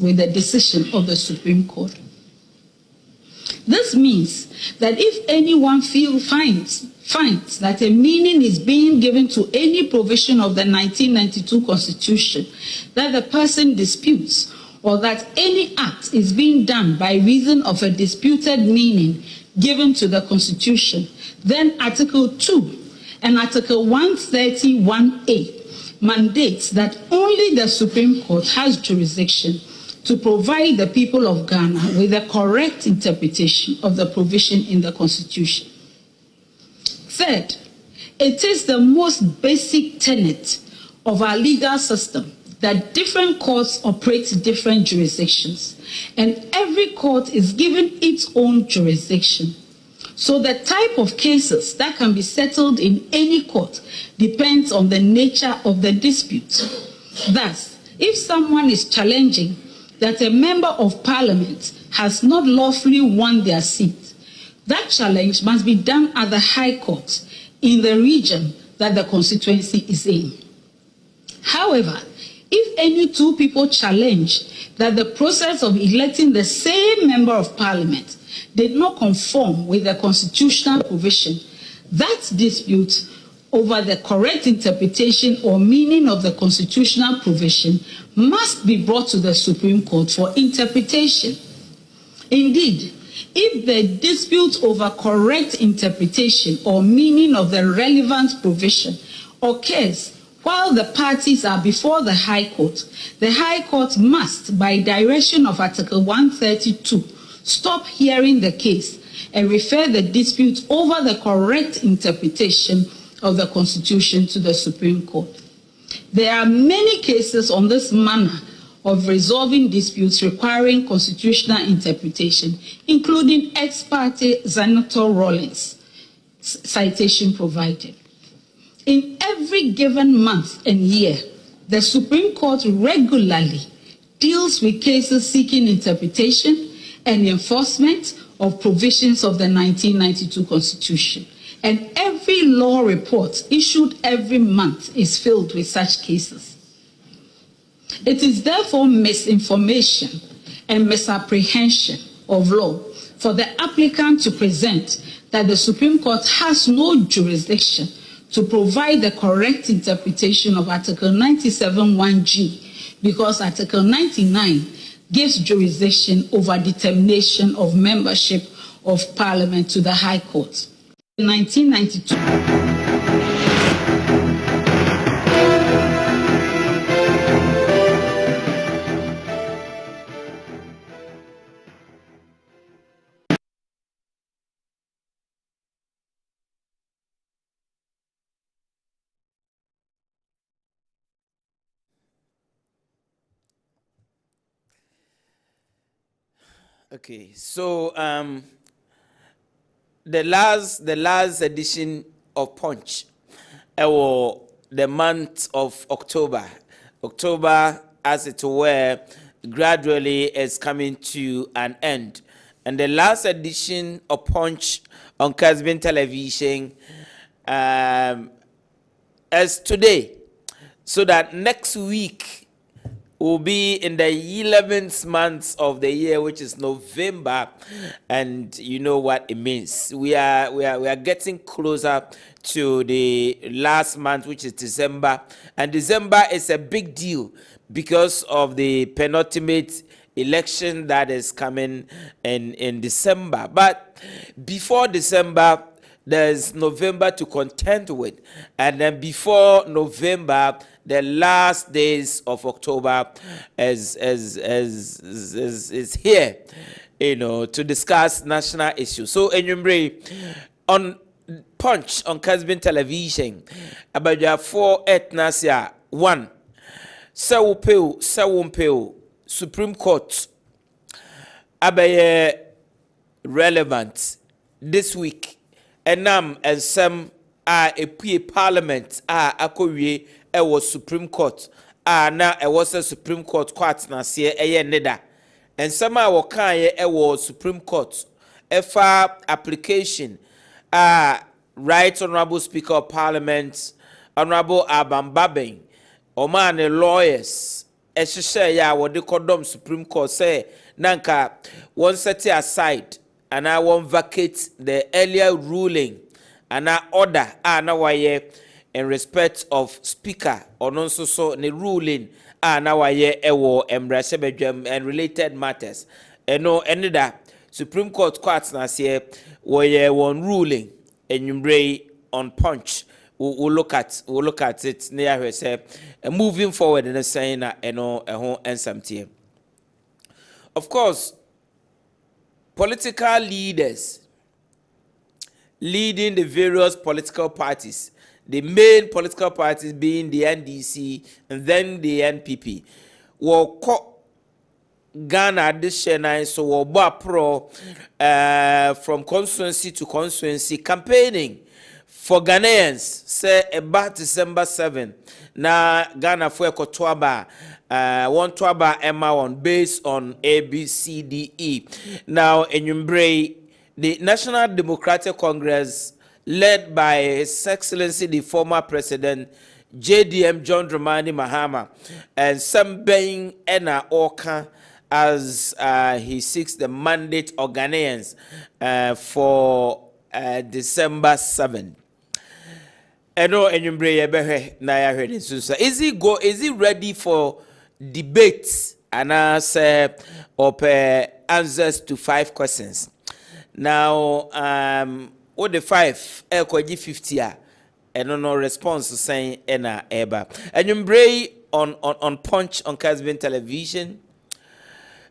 with the decision of the Supreme Court. This means that if anyone finds that a meaning is being given to any provision of the 1992 Constitution that the person disputes, or that any act is being done by reason of a disputed meaning given to the Constitution, then Article 2 and Article 131A mandates that only the Supreme Court has jurisdiction to provide the people of Ghana with a correct interpretation of the provision in the Constitution. Third, it is the most basic tenet of our legal system that different courts operate different jurisdictions, and every court is given its own jurisdiction. So the type of cases that can be settled in any court depends on the nature of the dispute. Thus, if someone is challenging that a member of parliament has not lawfully won their seat, that challenge must be done at the High Court in the region that the constituency is in. However, if any two people challenge that the process of electing the same member of parliament did not conform with the constitutional provision, that dispute over the correct interpretation or meaning of the constitutional provision must be brought to the Supreme Court for interpretation. Indeed, if the dispute over correct interpretation or meaning of the relevant provision occurs while the parties are before the High Court, the High Court must, by direction of Article 132, stop hearing the case and refer the dispute over the correct interpretation of the Constitution to the Supreme Court. There are many cases on this manner of resolving disputes requiring constitutional interpretation, including ex parte Senator Rawlings, citation provided. In every given month and year, the Supreme Court regularly deals with cases seeking interpretation and enforcement of provisions of the 1992 Constitution. And every law report issued every month is filled with such cases. It is therefore misinformation and misapprehension of law for the applicant to present that the Supreme Court has no jurisdiction to provide the correct interpretation of Article 97(1)(g), because Article 99 gives jurisdiction over determination of membership of Parliament to the High Court. In 1992, okay, so the last edition of Punch, the month of October, as it were, gradually is coming to an end, and the last edition of Punch on Kessben television is today, so that next week will be in the 11th month of the year, which is November, and you know what it means. We are getting closer to the last month, which is December, and December is a big deal because of the penultimate election that is coming in December. But before December, there's November to contend with, and then before November, the last days of October is here, to discuss national issues. So, on Punch on Kessben television, about your 4 ethnasia. 1, Sawumpeo, Supreme Court, abaye relevant this week. Enam and some are a Parliament akowie was Supreme Court. Na was a Supreme Court na se neda. And some are was Supreme Court. Application Right Honorable Speaker of Parliament, Honorable Abambabeng, Omane lawyers, ɛhyehyɛ ya wɔde kɔdɔm Supreme Court say nanka one set aside and I won't vacate the earlier ruling and I order na waye in respect of speaker or non so the ruling na waye ewo embrasebedwam and related matters no enida Supreme Court courts na say waye one ruling enyumbre on punch. We'll look at it near her say moving forward in the saying that and something. Of course, political leaders leading the various political parties, the main political parties being the NDC and then the NPP, will Ghana this year so will pro from constituency to constituency campaigning for Ghanaians say about December 7 na Ghana for ekotwaba one twaba Emma one based on ABCDE. Now enyumbre the National Democratic Congress led by His Excellency the former President JDM John Dramani Mahama and some being ena oka as he seeks the mandate of Ghanaians for December 7. Eno enyumbre yebehwe na ya hwede so is he ready for debate and say answers to 5 questions. Now what the 5 ekwaji 50 and no response saying ena eba enyumbre on Punch on Kessben television.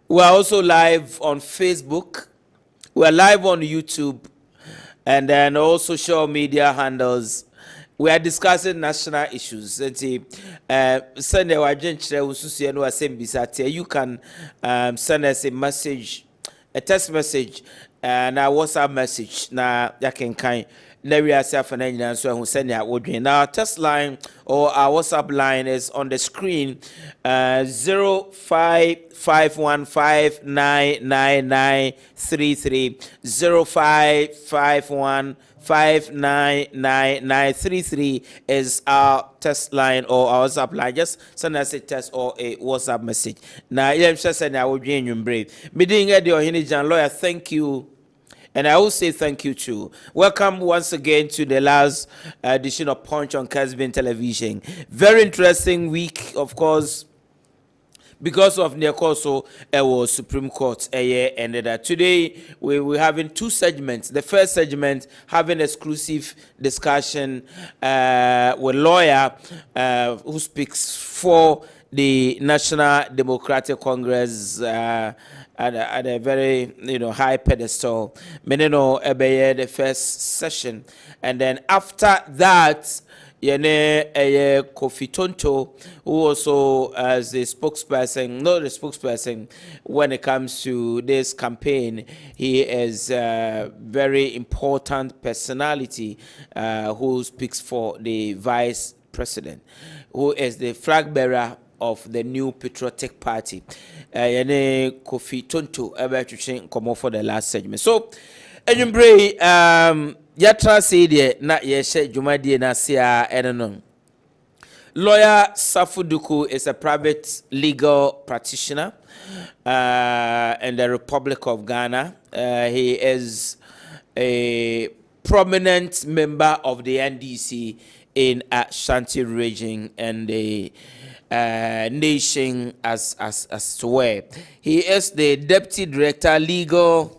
We are also live on Facebook. We are live on YouTube and then all social media handles. We are discussing national issues. Send our you can send us a message, a text message, and a WhatsApp message. Na yakin kind. We are so who send you. Now our text line or our WhatsApp line is on the screen. 0551599933 0551599933 is our text line or our WhatsApp line. Just send us a text or a WhatsApp message. Now, just send our brave. Meeting the Ohene Gyan lawyer, thank you. And I will say thank you too. Welcome once again to the last edition of Punch on Kessben television. Very interesting week, of course, because of Nyakoso was Supreme Court ended that. Today we're having 2 segments. The first segment having exclusive discussion with lawyer who speaks for the National Democratic Congress at a very high pedestal. Meneno ebeye the first session, and then after that. Yene Kofi Tonto, who also as the spokesperson, not the spokesperson when it comes to this campaign, he is a very important personality who speaks for the vice president, who is the flag bearer of the new patriotic party. Yene Kofi Tonto ever to come for the last segment. So, Yatra said na yeshe jumadi na sia enonon. Lawyer Safuduku is a private legal practitioner in the Republic of Ghana. He is a prominent member of the NDC in Ashanti region and the nation as well. He is the Deputy Director Legal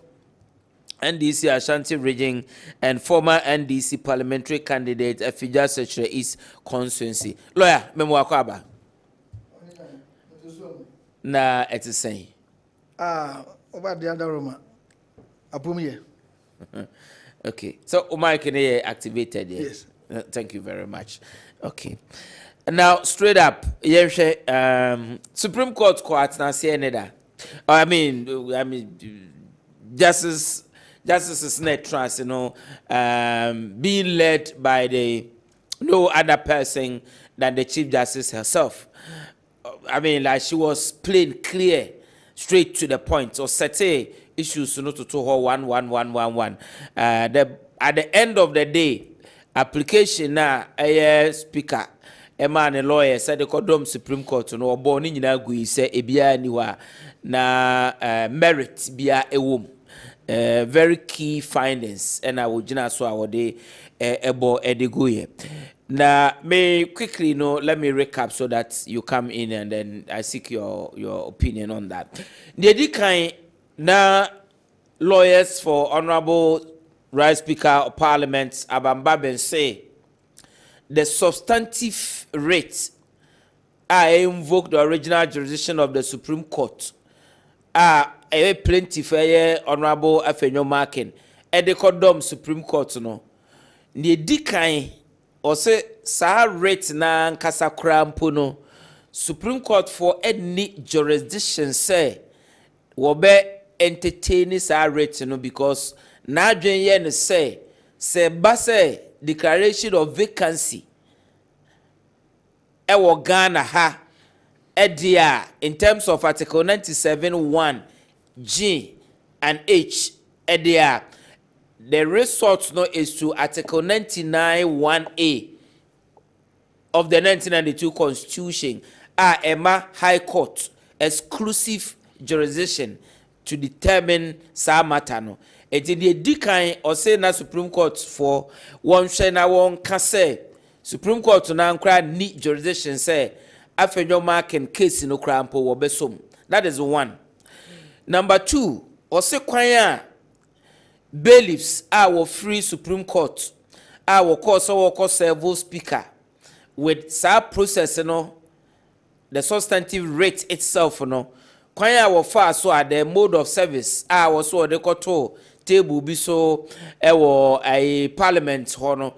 NDC Ashanti region and former NDC parliamentary candidate Afija Secretary East constituency. Lawyer, memo akwaba. Na eti saying. Over the other room. Apumie. Okay. So Umar Kene activated. Yes. Thank you very much. Okay. Now straight up, Supreme Court na say neda. I mean Justice is net trust, being led by no other person than the Chief Justice herself. I mean, like she was plain clear, straight to the point. So certain issues to her 11111. At the end of the day, application now a speaker man a lawyer said the Kodom Supreme Court no born in Yagui say ebia niwa na merit bia a womb. Very key findings and I would just so our day ebo ediguye. Now may quickly let me recap so that you come in and then I seek your opinion on that. The kind na lawyers for Honorable Right Speaker of Parliament Abambaben say the substantive rate I invoke the original jurisdiction of the Supreme Court a plenty fair Honorable Afenyo Markin at the Kodom Supreme Court no ne dikan or say sa rate na nkasa krampo no Supreme Court for any jurisdiction say wobe entertain sa rate no because na dwen ye ne say ba say declaration of vacancy ewo Ghana ha edia in terms of article 97(1) G and H edia the resort no is to article 99(1)(a) of the 1992 constitution Emma High Court exclusive jurisdiction to determine sa matter no it the dikan or say na Supreme Court for one share na one kase Supreme Court na nkra ni jurisdiction say Afenyo Markin case no krampo wo besom. That is one. Number two, or say kwanya bailiffs our free Supreme Court our court so call servo speaker with sa process no the substantive rate itself no kwanya wo fa so at the mode of service our so de koto table bi so ewo a parliament hono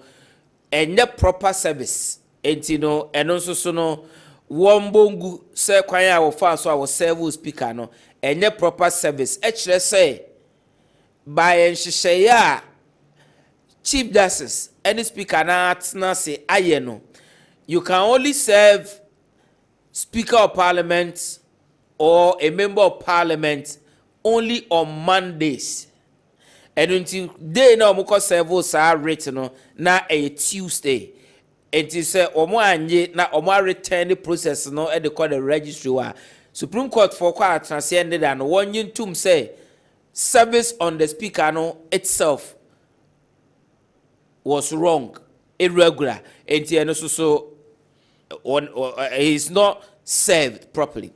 enye proper service entino eno so no wombongu say kwanya wo fa so our servo speaker no enye proper service ekire say by enhyehyɛ chief justice any speaker na atna say aye no you can only serve speaker of parliament or a member of parliament only on Mondays and until day na omo ko serve sa rate no na a Tuesday it is say omo anye na omo return the process no e de call the registry wa Supreme Court for kwa transcended and one yin tum say service on the speaker no itself was wrong, irregular, and he's not served properly.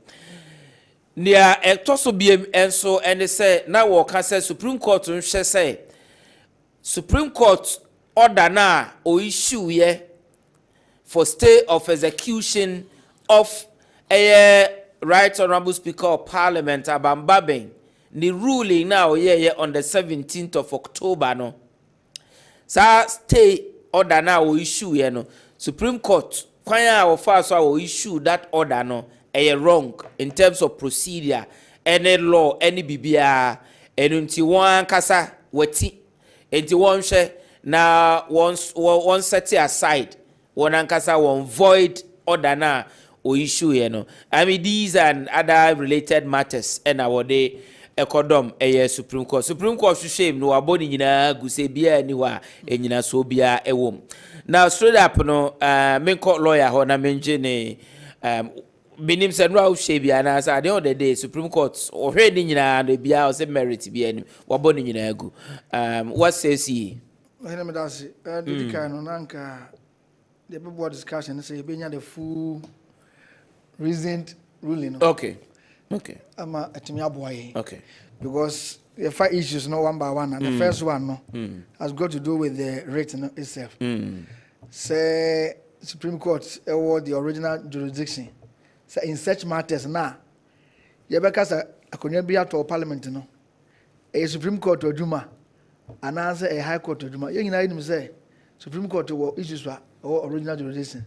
Near a tosso BM and so and they say now what can say Supreme Court say Supreme Court order na or issue ye for stay of execution of a right honorable Speaker of Parliament Abambabeng. The ruling now on the 17th of October no sa stay order now we issue no Supreme Court kwanya our first we issue that order no wrong in terms of procedure any law any bibia enunti one kasa wati enti one hwe na one set aside one ankasa one void order na we issue no I mean these and other related matters and our day Ekodom Supreme Court. Supreme Court shame no aboni nyina guse bia ni wa enyina so bia ewom. Now straight up no men court lawyer ho na menje ne binim se no shame bia na sa the other day Supreme Court ohwe ni nyina no bia o se merit bia ni waboni nyina agu. What says he? Ohene me das the kind no nanka the board discussion say benya the full reasoned ruling. Okay. Ama atimi aboye. Okay. Because the five issues no one by one and the first one no has got to do with the rate itself. Say Supreme Court award the original jurisdiction. Say in such matters now yebeka akonya bia to parliament no a Supreme Court oduma and answer a high court oduma you nyina say Supreme Court issues or original jurisdiction.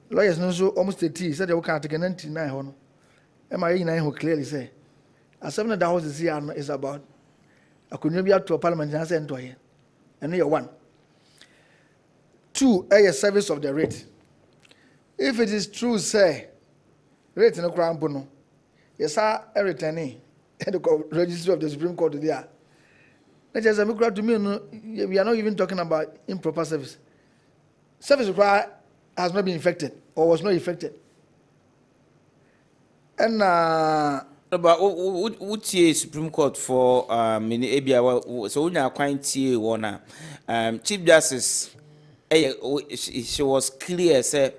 Lawyers no so almost 30 said they will can't take 99 hono. Emma who clearly say, as some of the houses here is about I could never be to a parliament and send to here. And here one. Two, a service of the rate. If it is true, say, rate no crown bono. Yes, sir, a returning at the registry of the Supreme Court there. Let us have to me, we are not even talking about improper service. Service require has not been infected or was not infected. And but what Supreme Court for mini ABI so when I quite Chief Justice she was clear say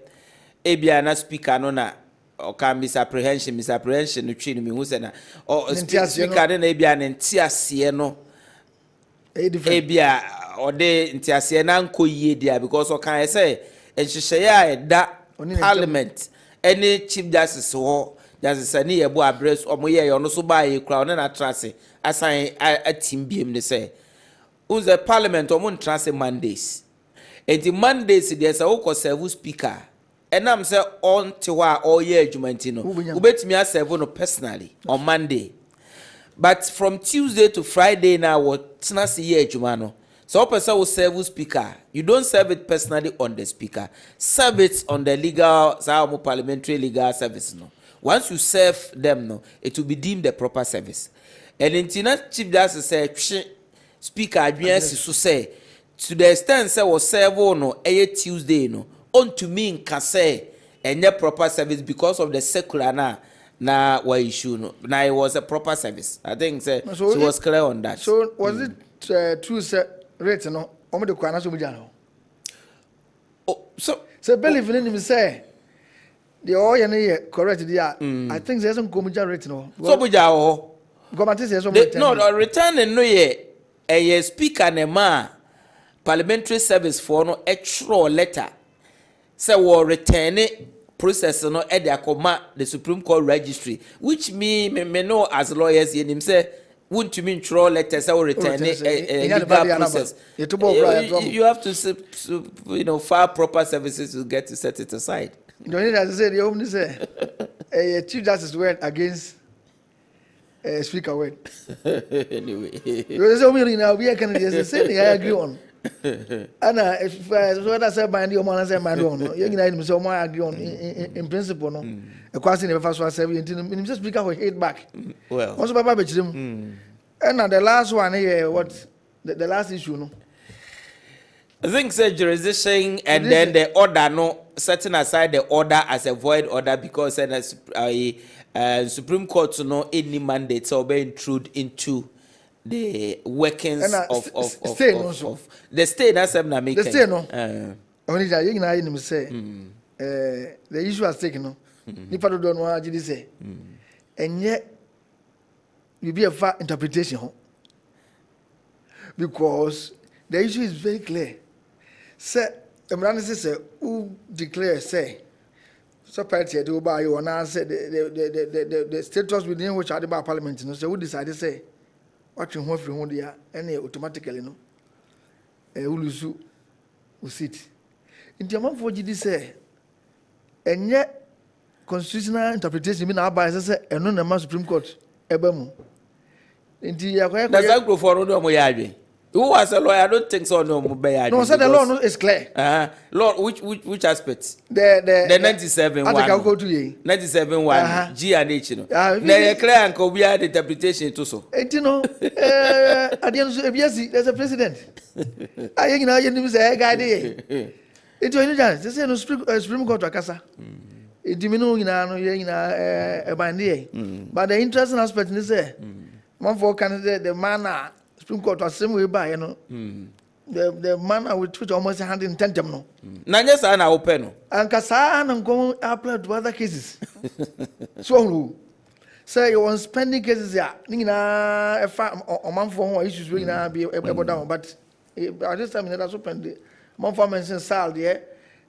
ABI na speaker no na or can misapprehension no train me who said na or speaker na ABI na ntiase no ABI or de ntiase na nko yie dia because o kan say enhyehyɛ a da parliament any Chief Justice ho Justice ani ye bo address omoye ye ono so ba ye kra ono na trase asan a team biem ne say who's the parliament omo trase Mondays and the Mondays there's a who serve speaker enam say on tiwa all year adwumanti no ubetimi a serve no personally on Monday but from Tuesday to Friday now what tena year adwuma no so person will serve speaker you don't serve it personally on the speaker serve it on the legal parliamentary legal service no. Once you serve them, no, it will be deemed the proper service. And in Chief Justice said, Speaker Adrian to say, to the extent say was serve no, Tuesday no, on to me can say, and your proper service because of the secular na what issue no. Now it was a proper service. I think say, so she was clear on that. So was it true rate no? Omo de kwana so bujano. Oh, so believe in him say. The all correct there. I think there's some commuja rate no. So buja ho. Government says some no return no ye a speaker ne ma parliamentary service for no extra letter. Say we return process no e dey akoma the Supreme Court registry which me know as lawyers him say won't you mean throw letters or return a legal process. You have to file proper services to get to set it aside. You need to say the only say a Chief Justice went against a speaker went. Anyway, you say now we can say I agree on. And if what I said mind you man say mind on. You know so I agree on in principle no. A question never first was 17 just speaker will hit back. Well. Also Baba Bechim. And the last one here what the last issue no. I think say jurisdiction and then the order no setting aside the order as a void order because Supreme Court no any mandate so be intrude into the workings of the state that's na make the state no only that you know say the issue has taken no nipa do no agidi say enye we be a fair interpretation because the issue is very clear. Say, the say who declare say, so party do by you and I said the status within which are the parliament. No, so who decided say what you want from there any automatically no, ulusu usit. In the amount for GD say, and yet constitutional interpretation mean our bias say and no the Supreme Court ebemu. In the that's a group for no more. Who was a lawyer? I don't think so. No, no. So the law no, is clear. Law, which aspects? The 97 one. 97 one. G and H. No. Na clear and ko be the interpretation to so. You know, at the end of the there's a president. I you know you say guy there. It you know they say no Supreme Court akasa. It diminu ina no ye ina e bande. But the interesting aspect is say, man for can the manner Supreme Court was same way by you know. The manner with which almost handing tentem no. Na nya sa na open no. And kasa na go apply to other cases. So say you want spending cases ya ni na e fa o man for ho issues we na be able down but at this time that so spend man for mention sal there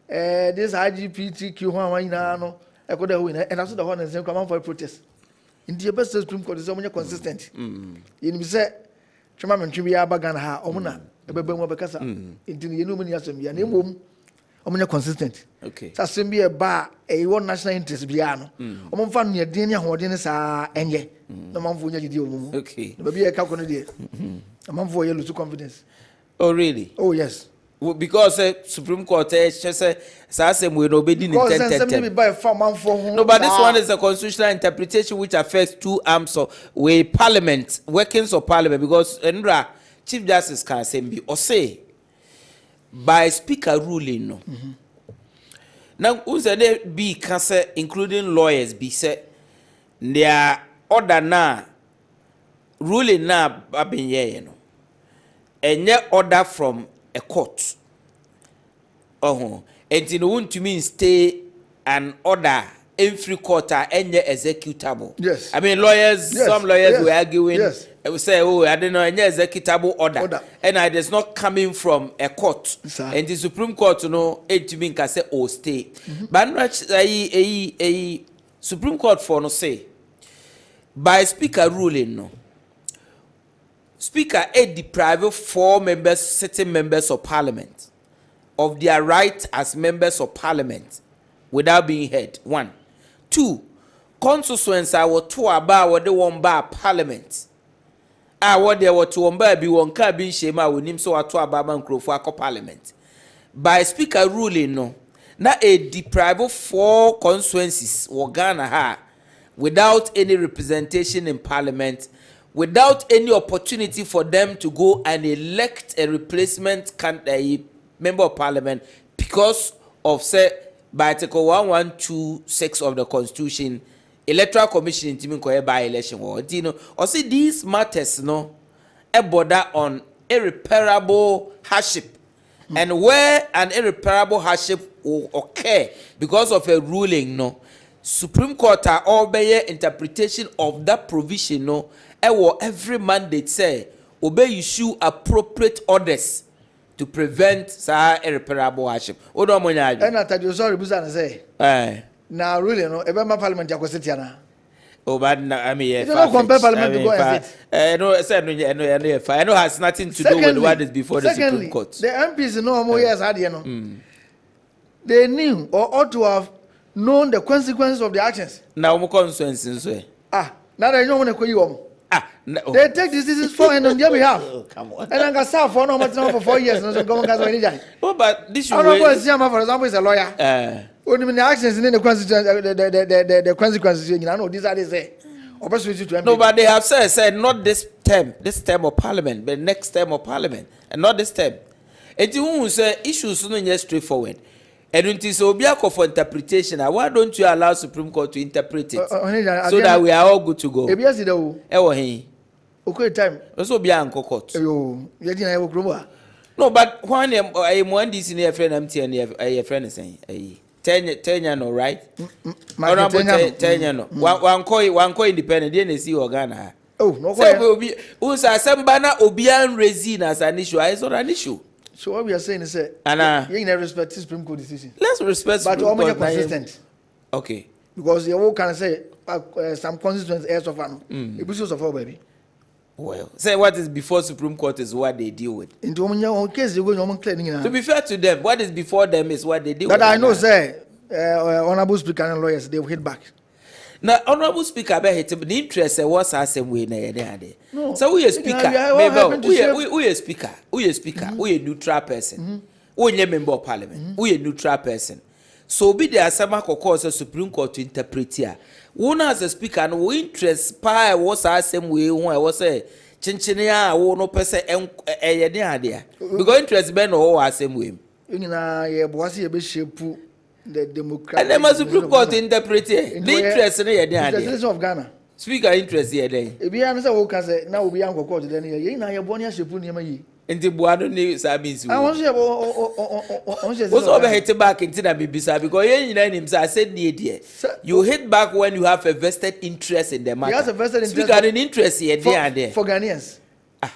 this IGPTQ ho na no e ko da ho na and also the one say come for protest. In the best Supreme Court is so consistent. You know say Chuma mentwi bi abaga na ha omuna ebebe mu bekasa intini yenu mu ni asem bia na emom omunya consistent okay sa asem bi e ba e won national interest bia no omomfa no yedin ni ahoden sa enye no mamfo nya gidi omumu okay no bi e ka kono de mamfo ye lose confidence. Oh really? Oh yes. Because Supreme Court just say asem we no be in no, but this one is a constitutional interpretation which affects two arms of we parliament, workings of parliament, because Chief Justice can say or say by speaker ruling no. Now, who's a be cancer, including lawyers, be said, their order na ruling na abin ye no. And yet order from a court. Oh, and you want to mean stay an order every quarter and yet executable. Yes. I mean lawyers, Yes. some lawyers Yes. were arguing. Yes. They will say, oh, I don't know, any executable order. And it is not coming from a court. Sir. And the Supreme Court, you know, it to mean can say, oh, stay. But not a Supreme Court for no say. By speaker ruling, no. Speaker deprive 4 members, sitting members of parliament of their right as members of parliament without being heard. 1. 2. Constituents are what 2 about what they want by parliament. What they were to one by be one car being shema with him so a 2 about man for parliament. By speaker ruling, no. Now a deprive 4 constituencies or Ghana ha without any representation in parliament, without any opportunity for them to go and elect a replacement member of parliament because of say by Article 1126 of the Constitution, Electoral Commission in by election or see these matters no a border on irreparable hardship. And where an irreparable hardship will occur because of a ruling, no, Supreme Court are obey interpretation of that provision, no, every mandate say obey issue appropriate orders to prevent irreparable hardship. And I tell you, sorry, Busan say. Now, really, no, Ebama Parliament, Jacosetiana. Oh, but I mean, you don't compare Parliament to go and sit. I know it has nothing to do with what is before the Supreme Court. The MPs know more years had you know. They knew or ought to have known the consequences of their actions. Now, more consequences. Now they don't want to call you. No. They take decisions for and on their behalf. Come on. And I can serve for no much now for 4 years. No, government oh, but this I don't know what for example, is a lawyer. When the actions in the consequences, the consequences, you know, these are they say. No, but they have said not this term of parliament, but next term of parliament, and not this term. And you say issues no just straightforward. And it is Obiako for interpretation. Why don't you allow Supreme Court to interpret it so that we are all good to go? Okay, time. Also be an court. No, but when I am one this in a friend, I'm telling a friend is saying, 10 no, right? 10 no. One coin independent, then see Ghana. Oh, no. So who's a Sambana Obian resin as an issue? It's not an issue. So what we are saying is that you never respect the Supreme Court decision. Let's respect but Supreme Court. But consistent. Okay. Because you can say some constituents airs of an issues of all baby. Well, say what is before Supreme Court is what they deal with. In the case you go on cleaning. To be fair to them, what is before them is what they deal with. But I know, say, honorable speaker and lawyers, they will hit back. Now, honorable speaker, the interest was the same way. No. So we a speaker, we a speaker, we a neutral person, we a member of parliament, we a neutral person. So be there some cause the Supreme Court to interpret here. One as a speaker, and we interest pie was the same way. When I was a chinchinia, no person, because interest ben or the same way. The Democratic and then the Supreme Court interpret it. The interest in the of Ghana. Speaker interest here then. If you answer what can say now we are court then you know your bonus should put him. Into Buano news means. I want to also hit back into the BBC because I said you hit back when you have a vested interest in the matter. He has a vested interest. Speaker an interest here there for Ghanaians.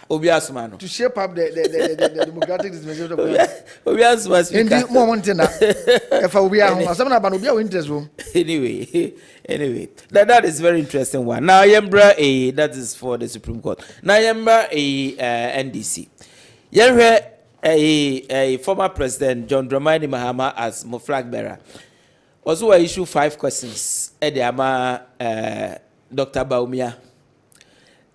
Obiasumano. To shape up the democratic dispensation of Obiasuma speaker. Indeed, more one thing now. If we are someone about Obia interest room. Anyway, that is very interesting one. Now Yembra that is for the Supreme Court. Now Yembra NDC. Yembra a former president John Dramani Mahama as my flag bearer. Also I issue 5 questions. Ama Dr. Baumia.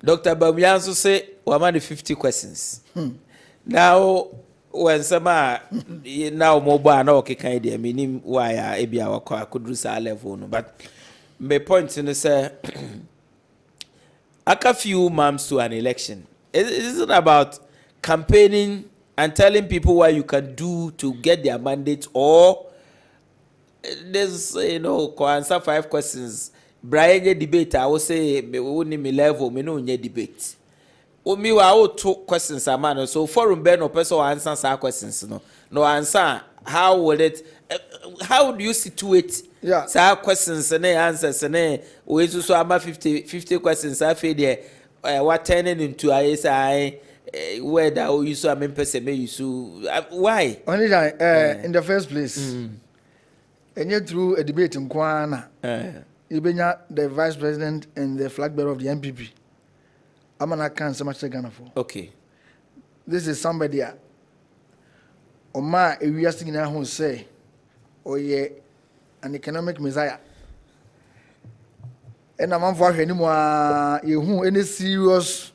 Dr. Baumia also say we 50 questions. Now when some now mobile no okay idea meaning why I could do sa level no but my point in say a few months to an election. It isn't about campaigning and telling people what you can do to get their mandate or There's, answer 5 questions. Brian, debate, I will say, me wouldn't me level, me no debate. Me wa 2 questions a man, so forum ben no person answer some questions, no answer. How would it? How do you situate? Yeah. Some questions and answers and we so about 50 questions. I feel there. What turning into ISI? Whether you so I'm person may you so why? Only in the first place, and yet through a debate in Kwana, Ibenya, the vice president and the flag bearer of the MPP. I'm an account so much Ghana for. Okay. This is somebody Oma we are singing who say, oh yeah, an economic messiah. And I'm for anymore you who any serious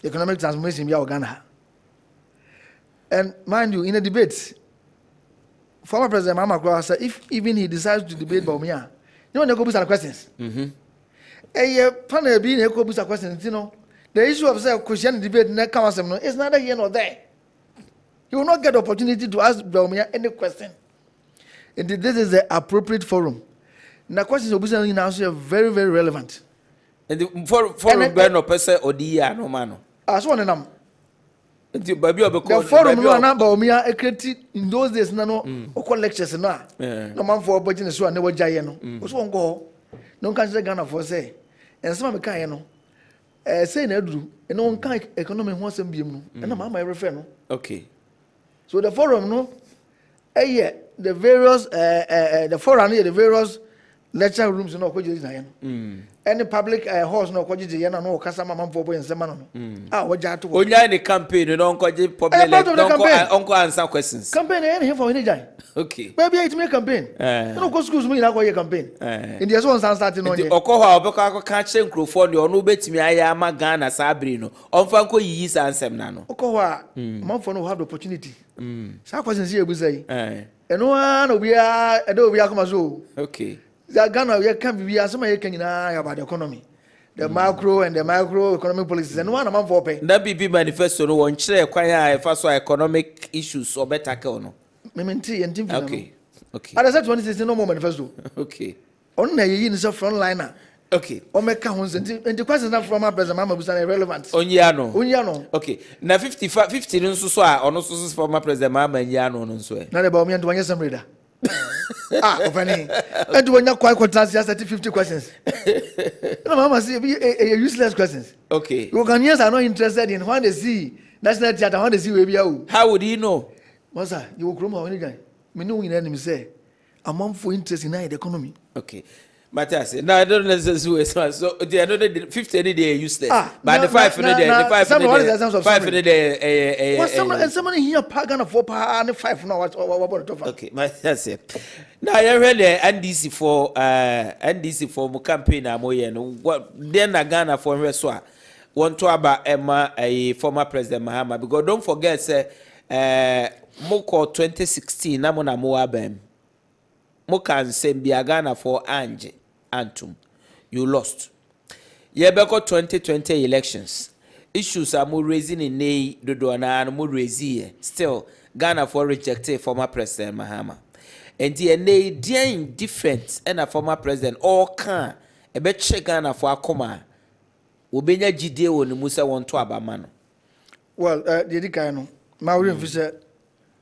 economic transformation in Ghana. And mind you, in a debate, former President Mama said if even he decides to debate Baumia, you want to go with some questions. A panel being a go with some questions, the issue of Christian debate is neither here nor there. You will not get the opportunity to ask Baumia any question. Indeed, this is the appropriate forum. The questions of business now are very, very relevant. And the forum burn no person or the no man. As one of them. The forum no na Baumia in those days no or lectures na. No man for budget so never jay no. So one go. No consider Ghana for say. And some of the no. Say na do. And no kind economy wants them be no. And I'm my refer no. Okay. So the forum no. The various the forum the various lecture rooms no ko jiri na yen. Any public halls no ko jiri yen no kasa mama for boy nsema no. Waja to. Onya the campaign no ko je public no answer questions. Campaign here for Ohene Gyan. Okay. Maybe it make campaign. No go schools me na ko campaign. In the so one starting no here. Okoho obeka ka che nkrofo de ono betimi aya ma Ghana sabri no. Onfa nko yiyi sansem na no. Okoho man for no have the opportunity. Sa questions here ebusai. And one we are come so. Okay. Ghana we can be as my can about the economy. The macro and the micro economic policies and one amount for pay. That be manifesto no one share quite first economic issues or better no. Mementi and team. Okay. Okay. And I said 2016 no more manifesto. Okay. On a yin is a frontliner. Okay. O make counts and the questions not from our president Mama was irrelevant. Onyano. Okay. Na 50 no so a ono so former president Mama Nyano no so. Na about me and one some reader. Opening. And when you quite contrast 50 questions. No, Mama see useless questions. Okay. Ghanaians are not interested in when they see national theatre, when they see where we are. How would he know? Masa, you will come Ohene Gyan. Me know in enemy say amount for interest in the economy. Okay. But I say, no, I don't necessarily so the another 50 any day useless. But the 5 in a day, the 5 in a day, and somebody here pagan of 4 and 5 now. What? Okay, that's it. Now I read the NDC for campaign. I'm what then a Ghana for Reswa want to about Emma, a former president Mahama, because don't forget, say, Moko 2016, Namona Moabem. Mokan Sembia Ghana for Ange. Antum, you lost. Yebeko 2020 elections. Issues are more raising in Nay, Dodona, and more raising. Still, Ghana for rejected former President Mahama. And the Nay, dear different, and a former president, all can, a bet check Ghana for a coma. Ubenya Gide on the Musa want to Abamano. Well, the Dicano, Maureen Fisher,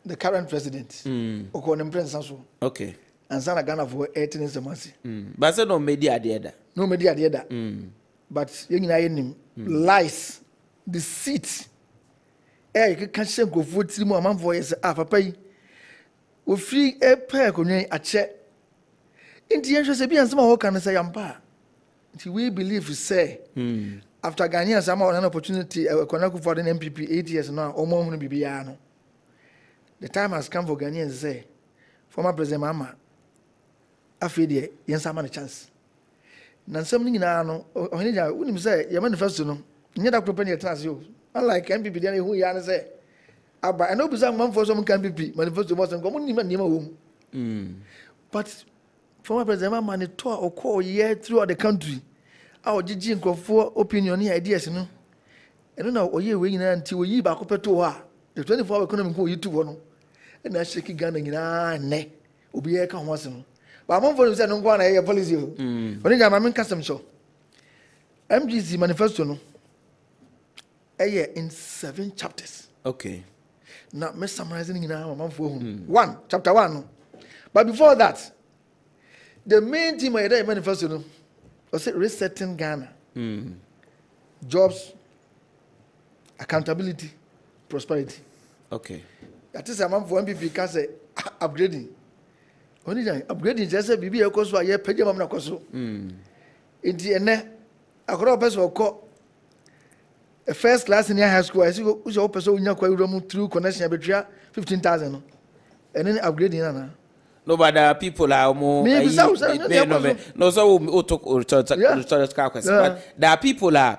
the current president, Okonem Prince. Okay. And Sana Ghana for 18 is a mercy. But so no media the no media the other. But you lies, deceit. You can send go food to my man for his papa. We free a pair a check. In the interest of being some can say ampa. We believe say after Ghanaians some an opportunity connect for the MPP 8 years now or more be piano. The time has come for Ghanaians to say former President Mama. Afide yen sama na chance na nsam ni nyina no Ohene Gyan unim say your manifesto no nye da propaganda trans yo unlike MPP dey hu ya na say aba and no be say man for some MPP manifesto mo say ko ni ma wo but former president Mama ne to okọ year throughout the country a ogigi nkofo opinion and ideas no eno na oye we nyina nti oyi ba ko peto ha the 24-hour economy ko yi tu no na shake Ghana nyina ne obi e ka ho asem But I'm for say no go na policy. Oni ga ma men custom show. MGC manifesto no. In 7 chapters. Okay. Now me summarizing in our man for one chapter 1 no. But before that, the main theme of the manifesto no was resetting Ghana. Jobs, accountability, prosperity. Okay. That is a man for MPP can say upgrading. Only upgrading just say bibi e koso aye page mam na koso. Enti ene akoro person ko a first class in high school I see go so person unya kwa room through connection between 15,000 no. And then upgrading na. No, but there are people are more. No, so we talk but there are people are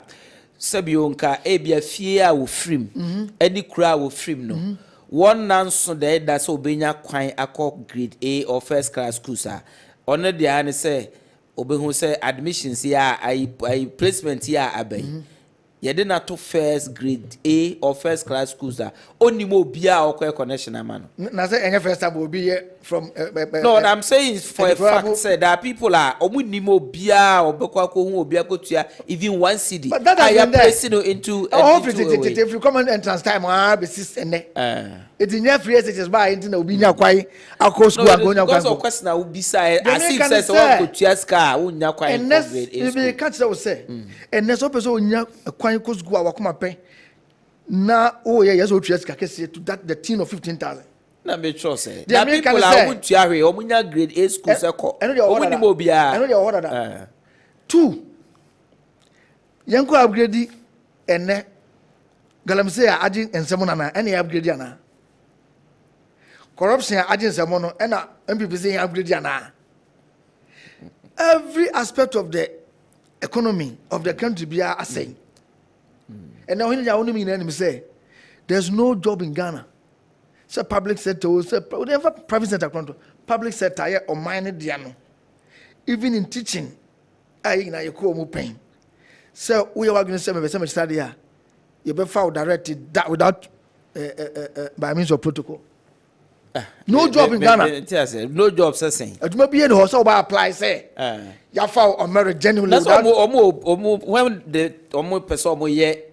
Sabionka, Abia fear will frame, any crowd will frame no. One nonsense there that's obeying quite a cock grade A or first class schools are. Honor the answer say, Obeho say admissions here, I placement here, Abbey. You did not to first grade A or first class schools are only more beer or connection, man. Nothing any first time will be here from. No, what I'm saying is for a fact, say that people are only more beer or Boko beer go to even one city. But that I am placing into. If you come on entrance time, I'll be system. It's in your free exercise by into the Ubinia quite a course school and going because of question I will be side. As if says one could just car, wouldn't you quite. And that's if you catch that was say. And there's a person a quite course go our come pay. Now, oh, yes, oh, just to that the 10 or 15,000. Na me sure say. The people are would carry or munya grade A school circle. I know your order. 2. Yanko upgrade and Galamsey adding and someone any upgrade yana. Corruption adding someone and MPP saying upgrade yana. Every aspect of the economy of the country be a saying. And now when you only mean enemy say there's no job in Ghana. So public sector, so whatever private sector control, public sector here or minor diano. Even in teaching, I na you call more pain. So we are going to say some study here. You be found directed that without by means of protocol. No job in Ghana. No job saying. It may be in also by apply say. You found on merit genuinely. That's when the almost person yet.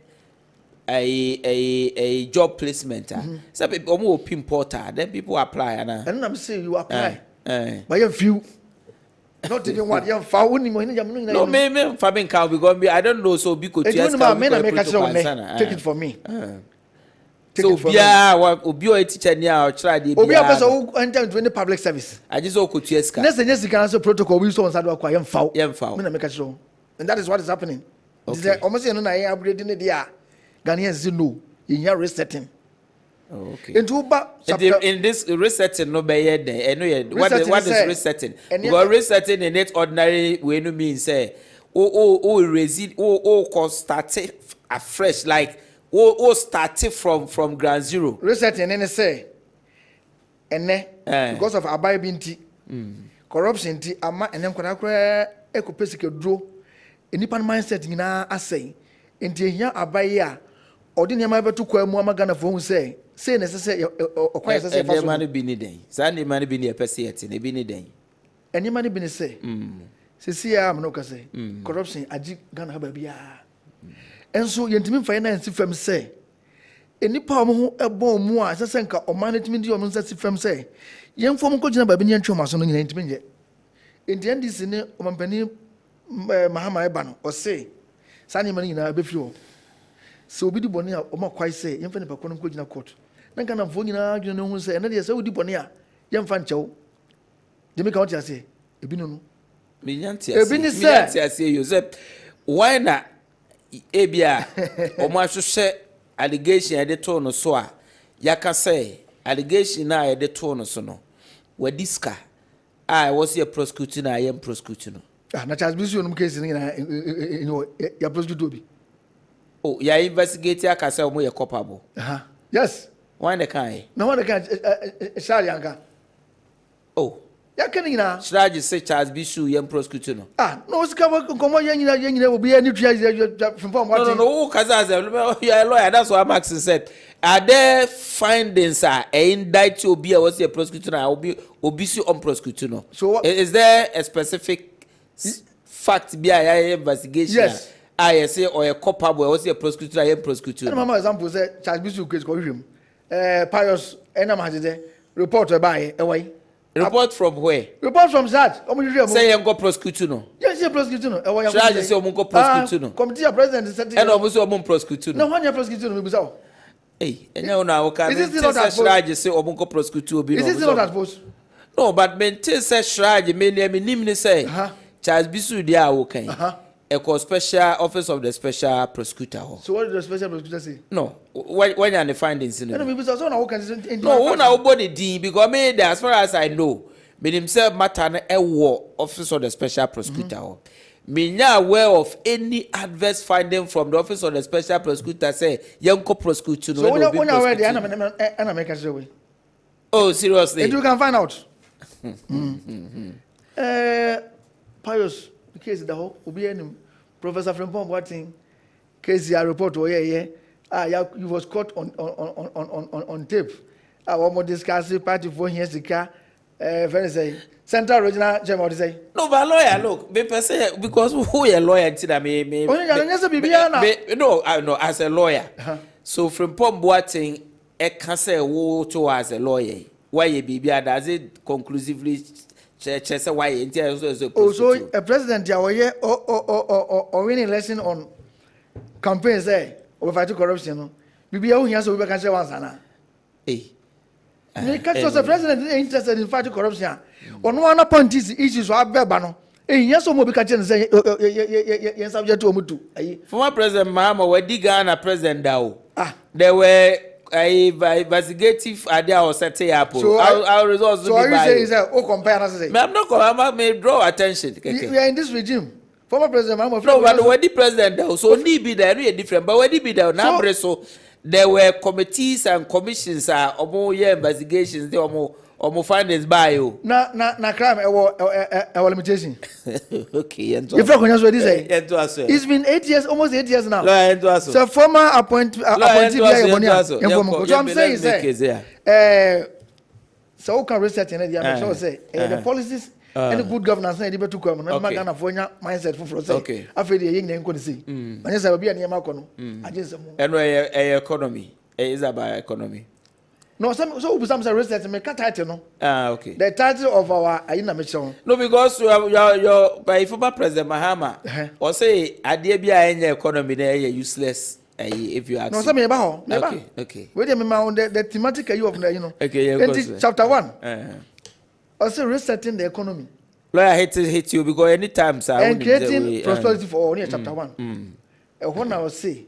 A job placement. Some people more pin porter, then people apply. And I'm saying you apply. But you few. Not even one young foul. No, maybe Fabian can be going to be. I don't know. So because take it for me. So yeah, what be a teacher now? Try the. Obi a person who enter into any public service. I just go to yes. Next thing you can answer protocol. We saw on Saturday quite young foul. Young foul. And that is what is happening. Almost you know I upgrading the year. Ghanaians know in your resetting. Okay. In this resetting, no be there. What is resetting? Because resetting in it ordinary way no mean say start afresh like start from ground zero. Resetting and say because of abai corruption ti ama and then kwara ekopesike dro enipa mindset nyina asay enti ehia abai a ordinary ma betu kwa mu amagana for hu say necessary okwa say fa so man bi ni den sa ni man bi ni epese yete ne bi ni den eni man bi ni say se ya am no ka say corruption agi Ghana ha ba bia enso yentimi finance fam say enipa mo ho ebo mu a se nka o management di o mo nsa fam say yemfo mo ko gina ba bi ni ntwe maso no nyina ntimi nje enti ndisi ne o mampani mahama eba no o say sa ni man nyina be firi o so obi di boni a o ma kwai say yemfa ne bakon ko gina court na Ghana fo nyina gina no hu say na de say odi boni a yemfa nchew de me ka o ti ase ebi no me nyanti ase Joseph why na ebia o ma hwehwe allegation e de to no so a yaka say allegation na e de to no so no wadiska I was a prosecutor na I am prosecutor no na Charles Bisu no case ni na ya prosecutor bi oh ya investigate aka say o mo ye culpable yes why the kind no one can share yanka oh Ya can you now? Strategy say Charles Bisu young prosecutor no. Ah, no, it's come on, will be any from what? No, Kaza, you are a lawyer. That's what Max said. Are there findings indict you be was a prosecutor now obisu on prosecutor no? So Is there a specific fact be a investigation? Yes. I say or a culpable was a prosecutor I prosecutor. Mama example say Charles Bisu case go him. Pius enamajide report by away. Report from where? Report from that. Say you go prosecutor no. Yes, you prosecutor no. Strategy say you go prosecutor no. Committee of president is setting. And almost you prosecutor no. No, when you prosecutor no be so. Hey, and now now can Is this not that strategy say you go prosecutor be no. Is this not that post? No, but maintain say strategy me nim say. Charles Bisu dia wo kan. A special office of the special prosecutor. So what did the special prosecutor say? No, when you are the findings in it. No, No, nobody did because me as far as I know, me himself matter a war office of the special prosecutor. Me not aware of any adverse finding from the office of the special prosecutor say young prosecutor. So when you are ready, and I make a show. Oh, seriously? And you can find out. Pius, the case the whole be any Professor Frimpong Boating case ya report oh yeah. You was caught on tape. I want to discuss the party for here sika very say Central Regional General say. No, but lawyer look, me per se because who a lawyer that me. No, I know as a lawyer. So Frimpong Boating can say who to as a lawyer. Why you be does it conclusively? Why so a president or winning lesson on campaigns there or fight corruption. Maybe how he has to be cancer once. Because the president is interested in fighting corruption. On one point is issues are verbal. Yes, so more because say yes, subject to Omutu. Former President Mahama were Ghana president now. There were investigative idea or set up. So our results so are you saying that compare us say? I'm not I may draw attention. We are in this regime. Former President Mahama. No, but when the president now, so need be there really different. But when the be there now, so there were committees and commissions or more investigations. They or more findings by you. Na crime a limitation. Okay, if you say it's been 8 years, almost 8 years now. So former appointee so I'm saying so can research in the say the policies and the good governance na dey to come na Ghana for mindset for say okay after the yen nko see anya say obi anema ko no agensem economy is about economy. No, so we some research me title no. Okay. The title of our ayina mission. No, because your by former President Mahama or say idea be a economy there useless if you ask. No, some eba ho. Okay. Wait a minute on the thematic you of you know. Okay, yeah. Chapter 1. Also resetting the economy. Lawyer hate you because anytime sir and creating prosperity for all near chapter 1. When I was say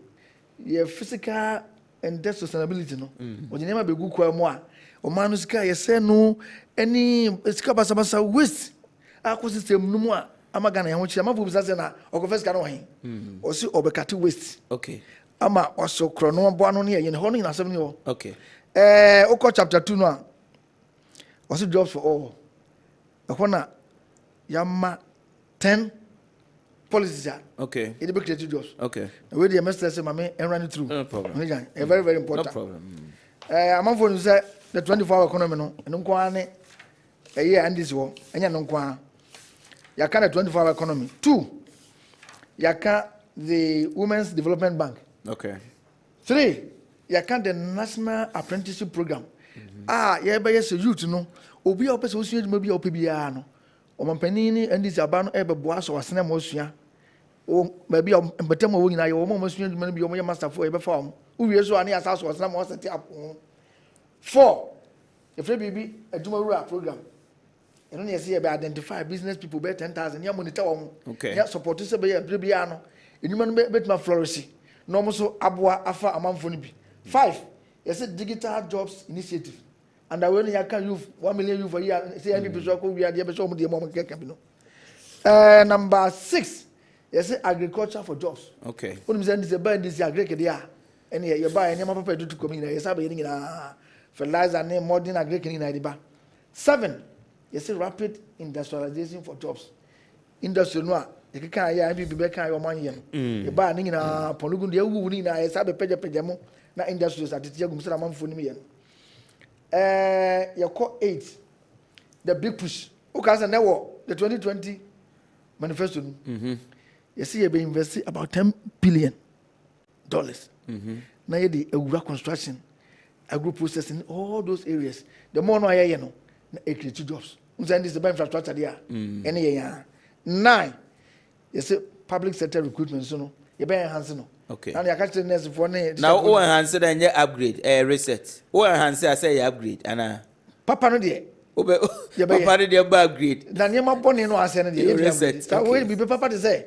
your physical and that sustainability no o nyema be gu kwa mu a o manu sika ye se no any sika basa waste ecosystem no mu a amagana ye ho chi amafu bisa se na o ko sika no hin o si obekati waste okay ama o so kro no bo anu ne ye ne ho no ina asem ne ho okay o ko chapter 2 no a o si jobs for all e ho na yama 10 policies okay it be creative jobs okay the way the minister say mama and run it through no problem very very important no problem among for say the 24-hour economy no eno nko ane year and this wo enya no nko a ya ka the 24-hour economy 2 ya ka the women's development bank okay 3 ya ka the national apprenticeship program ya be yes youth no obi a opese osu eduma bi a opebia no omanpanini and this abano ebe boa so wasena mo osua o maybe mbetem wo nyina ye wo mo osua eduma bi o mo master for ebe fa o uwie so ani asa so wasena mo set up 4 if bibi eduma rural program eno ne yesi be identify business people be 10,000 ya monitor wo ya support se be ya bia no eduma no betuma flourish no mo so aboa afa amanfo no bi 5 yesi digital jobs initiative. And I when you can use 1 million youth for year, say any people we are the some the mom keke no. Number 6, you say agriculture for jobs. Okay. When you say this buy this agriculture there, and you buy any papa to come in, you say be fertilizer and modern agriculture in the 7, You see rapid industrialization for jobs. Industry no you can ya bi be kan yo man yem. E ba ni na polugun de wu ni na e sa be peje mo na industries atete agum sira manfo ni me yen. You call 8 the big push. O ka say na wo the 2020 manifesto. You see you be invest about $10 billion. Now you the construction, agro processing, all those areas. The more no you know, it creates jobs. This is the infrastructure there. Any year. 9. You see public sector recruitment. So no, you be enhancing no. Okay. And you catch the next for now who enhance it and you upgrade reset. Who enhance I say you upgrade and Papa no there. Papa dey upgrade. Na nyema bone no ase no dey reset. So we be papa to say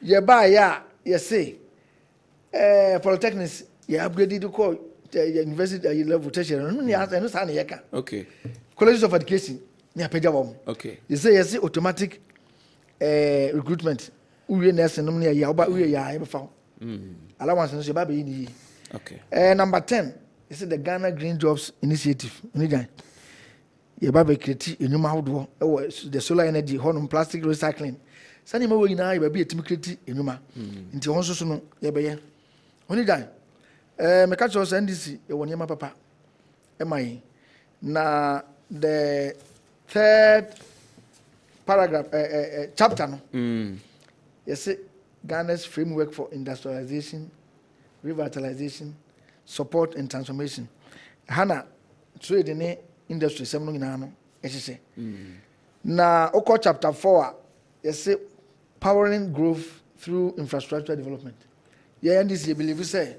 you buy ya you say polytechnics you upgrade to call university level tertiary no answer no say na yeka. Okay. Colleges of education ni apeja wo. Okay. You say automatic recruitment. Uwe nursing no na ya oba uwe ya e be fa. Allowance no so ba be ni. Okay. Number 10 you say the Ghana Green Jobs Initiative. Ni gan. You ba be create enuma hodo the solar energy honum plastic recycling. Sani ma we nyina you be etimi create enuma. Nti won so no ye be ye. Oni dan. Me catch us NDC e woni ma papa. E mai. Na the third paragraph chapter no. You see Ghana's framework for industrialization, revitalization, support and transformation. Hana trade in industry seminal nyina no ehye. Na oko chapter 4 you see powering growth through infrastructure development. Yeah, and this you believe say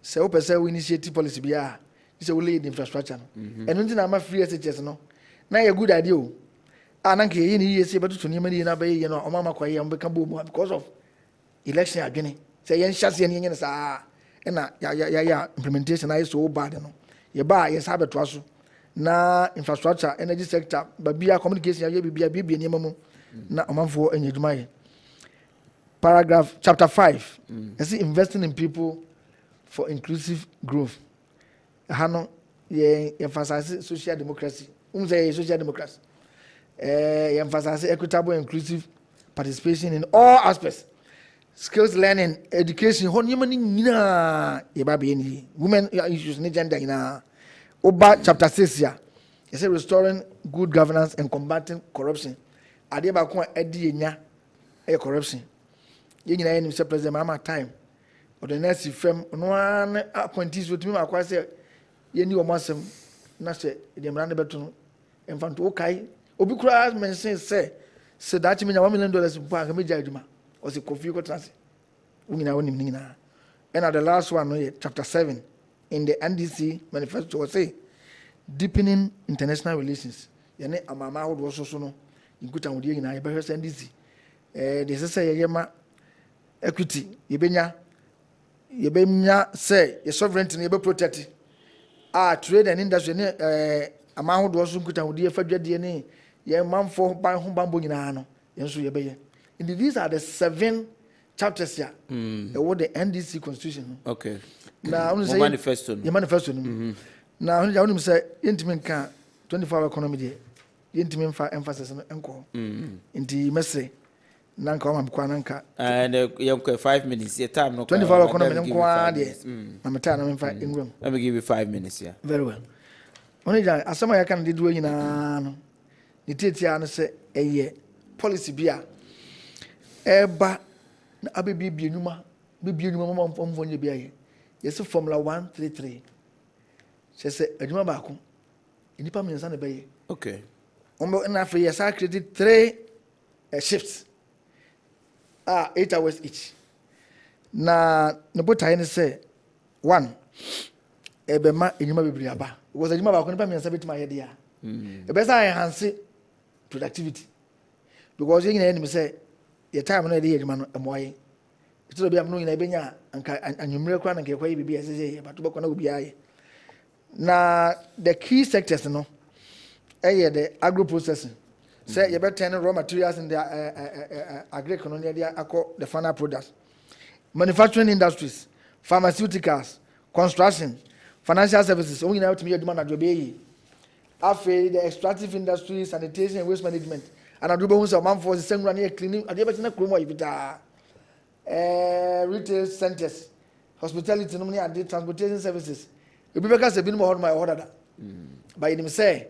we initiate policy bia say we lead infrastructure no. And until na ma free SHS no. Na a good idea o. Ananke ye ni ye say beto to nyama ni na be ye no o mama kwaye am be ka bo mu because of election adwene. Say yen hyase ne yen sa na ya implementation na so bad no. Ye ba ye sa beto aso. Na infrastructure energy sector babia communication ya bibia ni mamu na omanfo anyadwuma ye. Paragraph chapter 5 you see investing in people for inclusive growth. Hano ye emphasize social democracy. Say social democracy. Emphasize equitable inclusive participation in all aspects. Skills learning, education, nyina ye ba be ni women issues ni gender ina. Oba chapter 6 here. You say restoring good governance and combating corruption. Ade ba ko edi enya corruption. Ye nyina ye nim say president mama time. Or the next firm no an appointees with me akwa say ye ni omasem na say the mrande beto enfant okay obi kura mention say that me $1 million pa ka me jaduma o say kofi ko trans unyina wonim nyina. And the last one no chapter 7 in the NDC manifesto was say deepening international relations. Yene amama ho do so no ikuta wodi nyina ye be hwese NDC they say ye ma equity ye benya say your sovereignty ne be protect trade and industry ne amount do so nkuta wodi afadwade ne ye manfo ban ho bambo nyina no yenso ye be ye. And these are the 7 chapters here what the NDC constitution. Okay. Now say manifesto. Your manifesto. Now I want to say intimate can 24-hour economy there. Intimate emphasis on enko. Inti message nanka o mamkwa nanka and you 5 minutes your time no 24-hour economy nanka there na meta na memfa engram. Let me give you 5 minutes here. Very well. Only that asama ya kan didu nyina no ni tetia no se eye policy bia eba na abebi enuma mfo nye bia ye yes formula 133 se adwuma ba ko enipa mensa na beye. Okay. Ombo na free yes credit 3 shifts 8 hours each. Na no botai ne say 1 ebema enyuma bebri aba because enyuma ba ko nipa mensa betima ye dia ebesa enhance productivity because you know say your time no dey enyuma no emoye itoro bia no nyina ebenya anka anwumre kwa na nkekwa bibi ese but boko na obi aye. Na the key sectors no the agro processing. Say you better turn raw materials in the agri-economy the final products. Manufacturing industries, pharmaceuticals, construction, financial services. Only now to me demand After the extractive industry, sanitation and waste management. And I do both of man for the same running cleaning. I never seen a crew retail centers, hospitality, and transportation services. You because a bit more on my order. By him say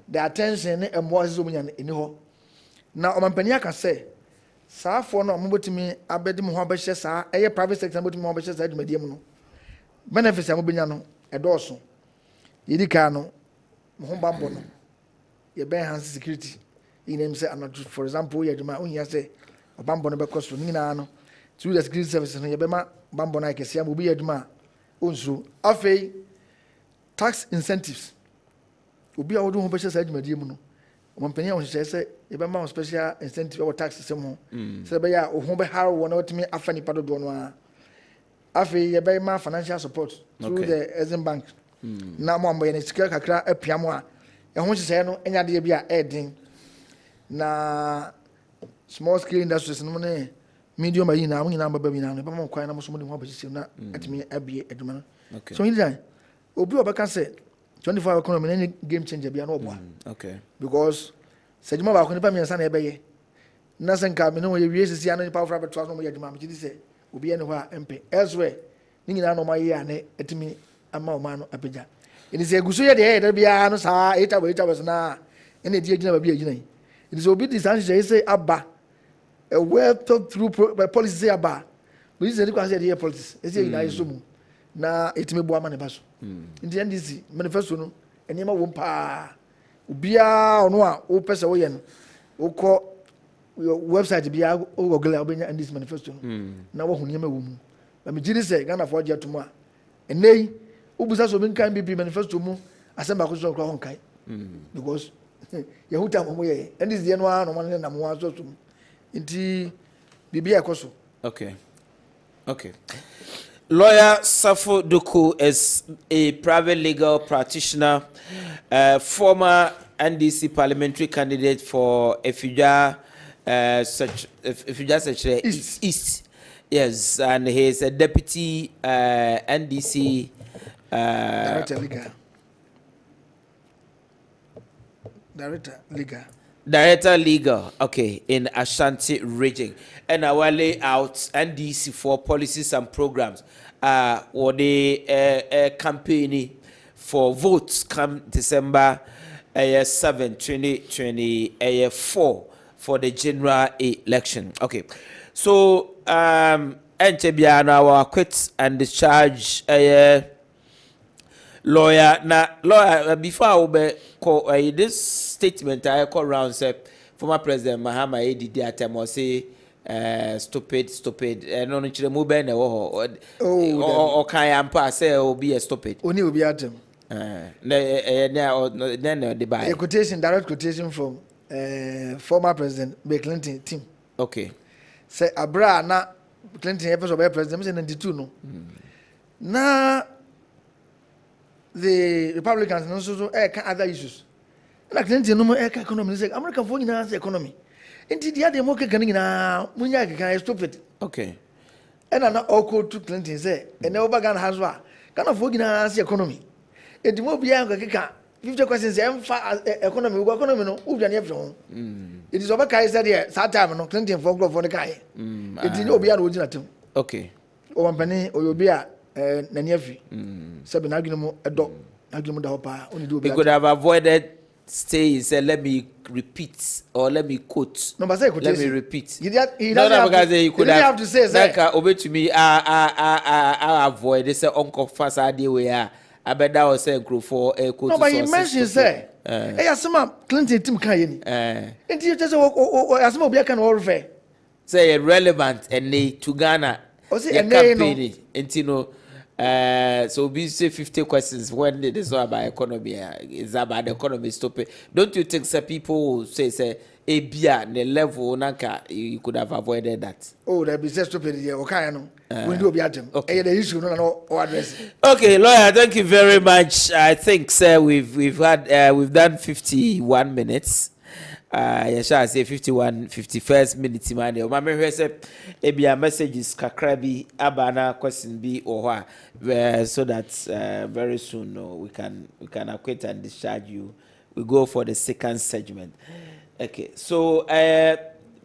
the attention and more zooming in the hall. Now, Omampania can say, Sir, for no mobile to me, I bet him how much a private sector about more much as I medium. Benefits are mobiliano, a dorsal. Yidicano, Mohombabono. Your bare hands security. In him say, for example, you my own say, a bambon because from Ninano, through the security services, and Yabema, Bambona, can see will be a duma. Also, Afe tax incentives. Will be our own special side medium. One penny on say, Yabama special incentive or tax system. So, by ya, or home by how one out to me, Afani Padona. Afe Yabema financial support through the Ezen Bank. Now, one by a skill kakra a piamoa. And when she say no, any idea be a heading. Na small scale industries no money medium by now we number baby now but quite almost money more position na at me abi eduma so in that obi obaka say 24 hour economy any game changer be no boa okay because sejuma ba ko ni pa me nsa na ebeye na senka me no we wie sisi anu pa fra beto no mo yeduma me gidi say obi ene ho a mp elsewhere ni nyina no ma ye ane etimi ama o ma no apagya ini say guso ye de bia no sa eta we na ene die gina ba bia gina it is obedient say abba a well thought through policy say abba we say because say politics e say ina iso mu na etime bo ama ne baso in the NDC manifesto no enema wo pa obia ono a wo pese wo ye no wo ko website bia o google obenya NDC manifesto no na wo hunye ma wo mu na me giri say Ghana for je to mu a enei ubusa so bin kan BP manifesto mu asemba ko so kro hon kai because Yahuta Moye, and this the one on na mo so so. Inti bibia ekoso. Okay. Lawyer Safo Doku is a private legal practitioner, former NDC parliamentary candidate for Efija East. Yes, and he is a deputy NDC Director Legal, okay, in Ashanti region. And our layout NDC for policies and programs or the campaign for votes come December 7, 2024 for the general election. Okay, so Enchebiana our quit and discharge lawyer before I will call this statement I call round say former President Mahama ADD at time was say stupid no no chire mu be na wo or can pass say will be a stupid only will be at him the buy a quotation direct quotation from former President Bill Clinton team. Okay, say abra na Clinton ever be president say 92 no na the Republicans also other issues. Like Clinton no economy say America for in economy. Indeed, the other more can munya can stupid. Okay. And I'm not all to Clinton say and over Ghana has one. Can afford in economy. It will be a 50 questions economy no ubi any from. It is over Kai said here, Satam no Clinton for the Kai. It did not be original. Okay. O Penny or you'll be a Nanyafi. Seven argument a dog argument hopa only do. We could have avoided stay said let me repeat or let me quote. No, but say let me repeat. He could have to say like obey to me I avoid this uncle fast idea we are I bet that was say group for a quote. No, but you mentioned say hey some Clinton team can and you just as mo be can all fair say relevant and they to Ghana campaign and you know so we say 50 questions when it is not about economy it's about the economy stupid. Don't you think some people say a beer the level nanka you could have avoided that? Oh, that be stupid here. Okay, no. We do be at them. Okay, the issue no address. Okay, lawyer, thank you very much. I think sir we've done 51 minutes. Yes, I say 51st minute man. O mama hwe say e bia messages kakra bi abana question bi or so that very soon we can acquit and discharge you we go for the second segment. Okay, so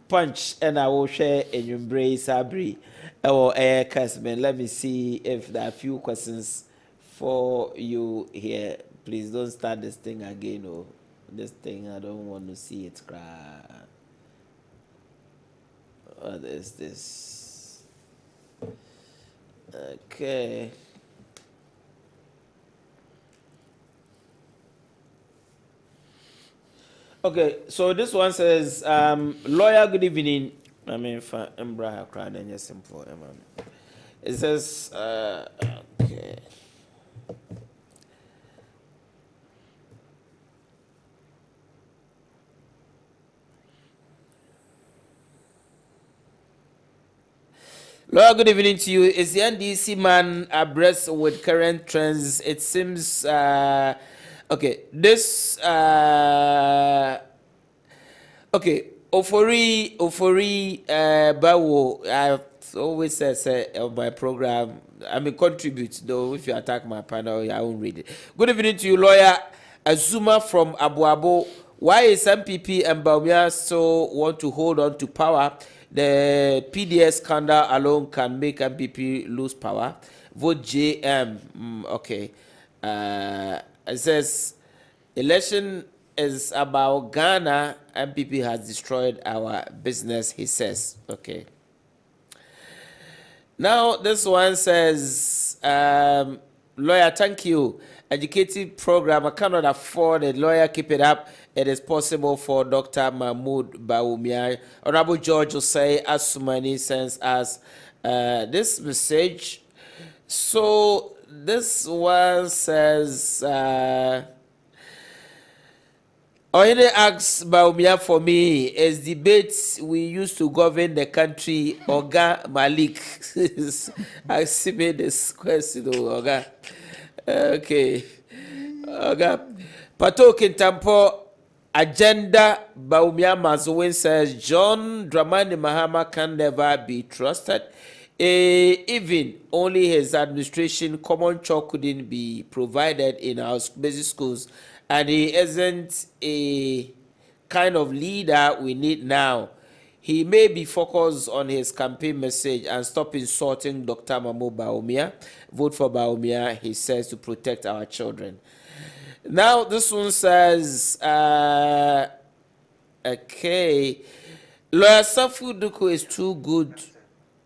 punch and I will share in your embrace Sabri or Kessben. Let me see if there are a few questions for you here. Please don't start this thing again. Oh, this thing, I don't want to see it cry. What is this? Okay. Okay, so this one says, lawyer, good evening. I mean, if I'm cried, then yes, simple. It says, okay. Lawyer, good evening to you. Is the NDC man abreast with current trends? It seems, okay, this, okay, Ofori, Bawo, I've always said on my program, I mean, contribute, though, if you attack my panel, I won't read it. Good evening to you, lawyer Azuma from Abu Abu. Why is MPP and Baumia still want to hold on to power? The PDS scandal alone can make MPP lose power. Vote JM. Okay. It says, election is about Ghana. MPP has destroyed our business, he says. Okay. Now, this one says, lawyer, thank you. Educative program, I cannot afford it. Lawyer, keep it up. It is possible for Dr. Mahmoud Baumia. Honorable George will say, Asumani sends us this message. So, this one says, Ohene asks Baumia for me, is debates we used to govern the country, Oga Malik. I see me this question, Oga. Okay. Oga. Pato Kintampo, agenda Baumia Mazuwin says, John Dramani Mahama can never be trusted. Even only his administration, common chalk couldn't be provided in our basic schools. And he isn't a kind of leader we need now. He may be focused on his campaign message and stop insulting Dr. Mahmoud Baumia. Vote for Baumia, he says, to protect our children. Now, this one says, okay, Lawyer Safu Duku is too good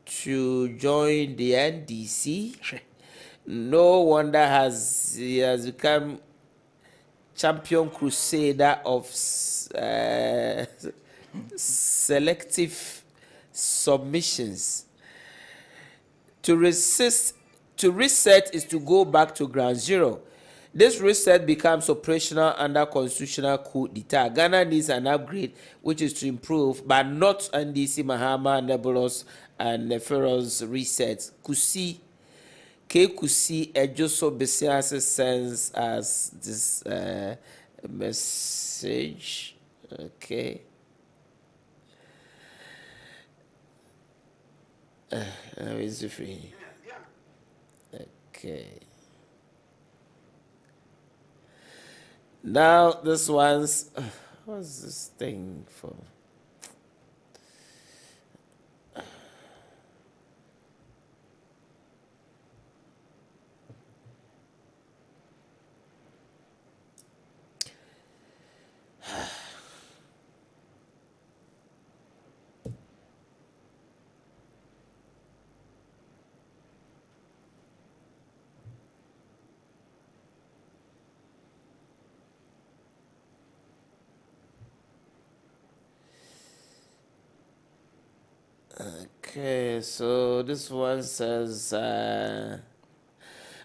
to join the NDC. Sure. No wonder he has become champion crusader of selective submissions. To reset is to go back to ground zero. This reset becomes operational under constitutional coup d'etat. Ghana needs an upgrade, which is to improve, but not NDC, Mahama, Nebulous, and Nefero's reset. Kusi, Kusi, Ejoso Besiase sends us this message. Okay. Is it free? Okay. Now this one's what's this thing for? Okay, so this one says,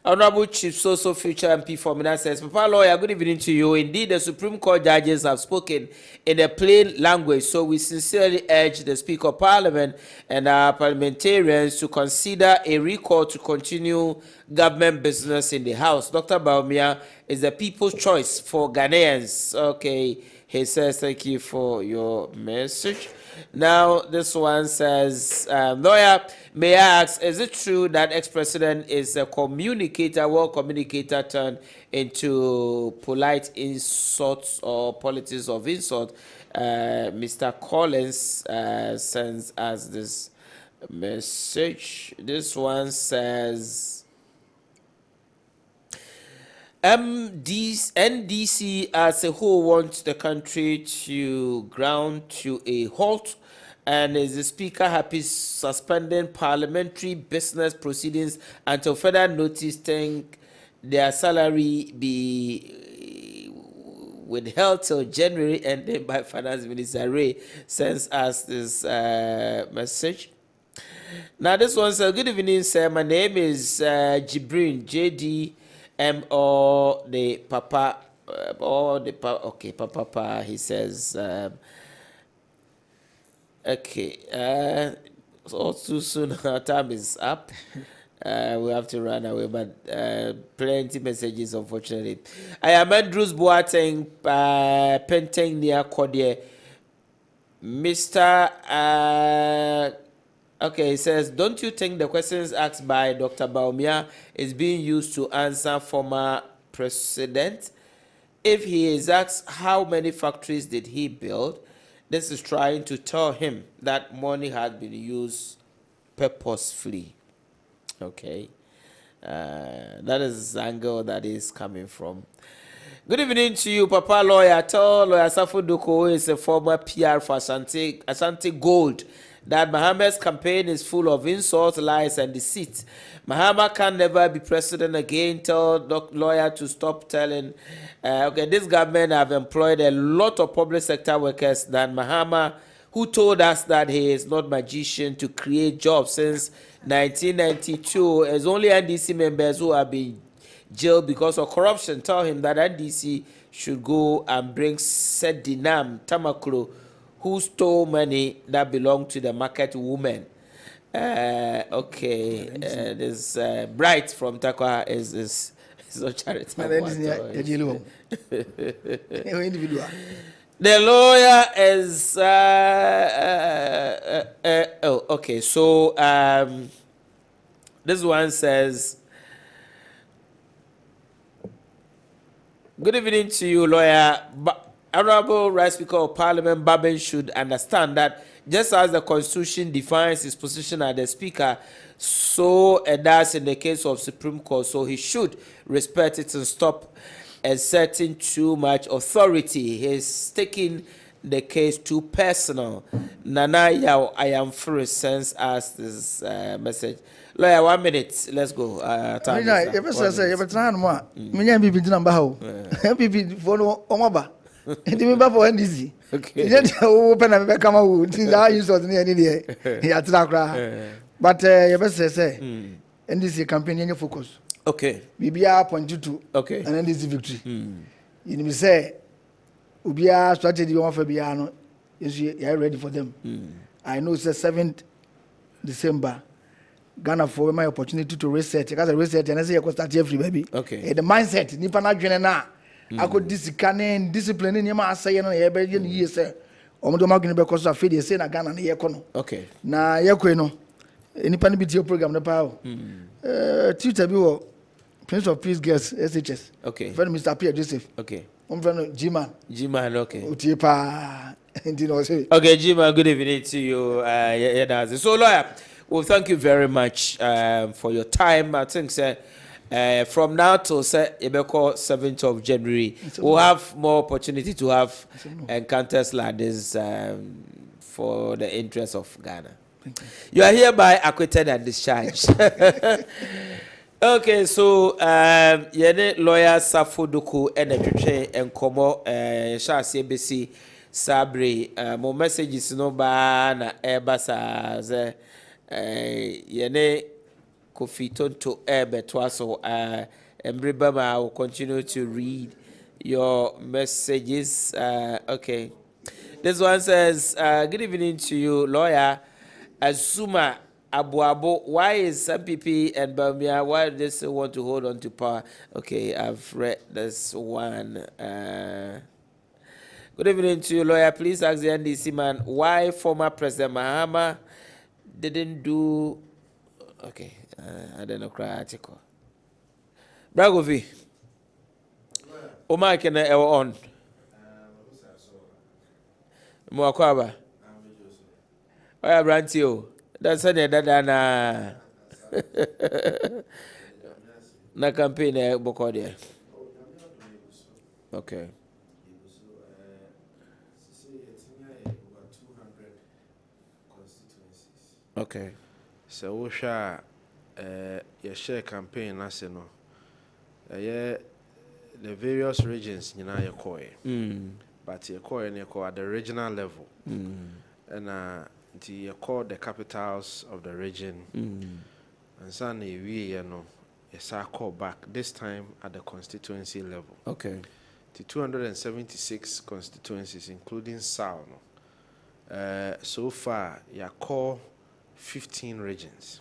Honorable Chief Soso Future MP for Mina says, Papa Lawyer, good evening to you. Indeed, the Supreme Court judges have spoken in a plain language, so we sincerely urge the Speaker of Parliament and our parliamentarians to consider a recall to continue government business in the House. Dr. Baumia is the people's choice for Ghanaians. Okay, He says, thank you for your message. Now, this one says, lawyer, may I ask, is it true that ex-president is a communicator, well communicator turned into polite insults or politics of insult? Mr. Collins sends us this message. This one says, NDC as a whole wants the country to ground to a halt, and is the speaker happy suspending parliamentary business proceedings until further notice? Think their salary be withheld till January, and then by Finance Minister Ray sends us this message. Now this one says, good evening, sir. My name is Jibrin JD. Or the papa, okay, papa, he says, okay, so too soon, our time is up. We have to run away, but plenty messages, unfortunately. I am Andrews Boateng, Penteng near Kodie. Mr. Okay, he says, don't you think the questions asked by Dr. Baumia is being used to answer former president? If he is asked how many factories did he build, this is trying to tell him that money had been used purposefully. Okay, that is the angle that is coming from. Good evening to you, Papa Lawyer. Tell Lawyer Safuduko, who is a former PR for Asante Gold, that Mohammed's campaign is full of insults, lies, and deceit. Mahama can never be president again. Tell the lawyer to stop telling. Okay, this government have employed a lot of public sector workers than Mahama, who told us that he is not magician to create jobs since 1992. It's only NDC members who have been jailed because of corruption. Tell him that NDC should go and bring Sedinam Tamaklo, who stole money that belonged to the market woman. Okay, this Bright from Takwa is not charitable. The lawyer is oh, okay. So this one says, good evening to you, lawyer. Honorable Right Speaker of Parliament Babin should understand that just as the Constitution defines his position as the Speaker, so it does in the case of Supreme Court. So he should respect it and stop exerting too much authority. He's taking the case too personal. Nana Yao, I am free, sends us this message. Lawyer, 1 minute. Let's go. Time is up. 1 minute. It will be for NDC. Okay. Open and come out. I use it near the but you best say NDC campaign in your focus. Okay. BBR point 22. Okay. And NDC victory. You know, say, Ubia strategy on for Biano. You are ready for them. I know it's the 7th December. Ghana for my opportunity to reset. Because I reset and I say I could start every baby. Okay. The mindset. Nipa na join na. I could discipline in your mass saying on your bed years. Omodo magni because of feed say na Ghana na yekono. Okay. Na yekono. Any panibiti program na pa. Tutor bi Prince of Peace Girls SHS. Okay. Friend Mr. Pierre Joseph. Okay. Friend G-Man. G-Man, okay. Utiepa. Okay, G-Man, good evening to you. So lawyer, well, thank you very much for your time. I think sir, from now till 7th of January, we'll have more opportunity to have encounters like this for the interest of Ghana. You are hereby acquitted and discharged. Okay, so yene lawyer Safuduku Enetwe Enkomo Shasi BC Sabri mo messages no ba na ebasa ze yene Kofi Tonto Ebetwa, so Embribama, I will continue to read your messages. Okay. This one says, good evening to you, lawyer Azuma Abuabo. Why is MPP and Bamia, why do they still want to hold on to power? Okay, I've read this one. Good evening to you, lawyer. Please ask the NDC man why former President Mahama didn't do. Okay, I don't know. Cry article. Bragovi. Oma can on. Mwakwaba. Oya Brantio. That's any dada na. Na campaign boko there. Okay. Okay. So we share your share campaign as you know. The various regions you know you call but you call at the regional level. And you call the capitals of the region. And so you know yes I call back this time at the constituency level. Okay. The 276 constituencies including Sao. So far you call 15 regions.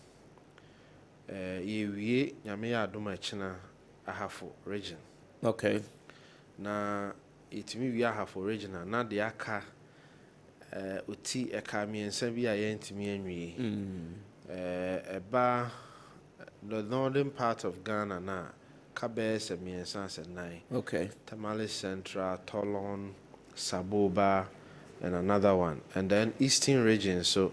We Yamea Duma China Ahafo region. Okay. Na it me we have for regional na the aka uti ekami ensabi ayentimi anwie. Eba the northern part of Ghana na Kabes and Miensan and nine. Okay. Tamale Central, Tolon, Saboba, and another one. And then Eastern region, so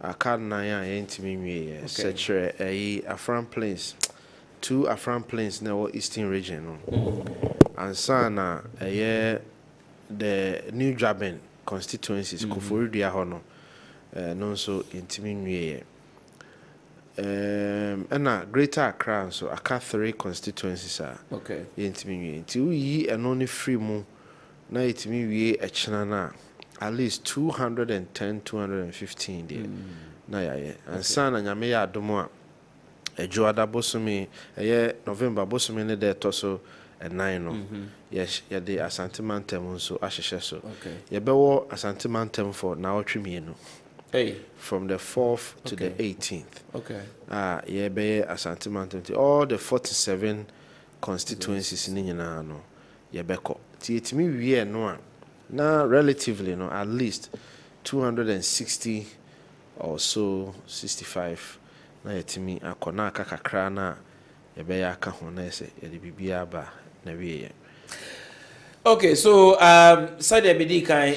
Akadnaya Entimi, Setre, Afran Plains, 2 Afran Plains now Eastern region. And Sana, the New Jaben constituencies, Kufuri Diahono, non so Intimi. And Greater Accra, so Accra 3 constituencies are okay. Intimi. Until we and only free mo, now it me we a channel at least 210, 215 there. Na yeah. And Sana Yamea Domoa, a Joada Bosumi, a year November Bosumi ne there toso at 9. Yes, yeah, the Asantimantem so Asheso. Okay. Yeah, bewo Asantimantem for now Trimiano. Hey. From the 4th to the 18th. Okay. Yeah, be Asantimantem. All the 47 constituencies in Yinano. Yeah, beko. Me we no now relatively no at least 260 or so 65 na yetimi akona kakakra na yebe ya ka ho na ese ye bibia ba na we. Okay, so Sadia Bidi kan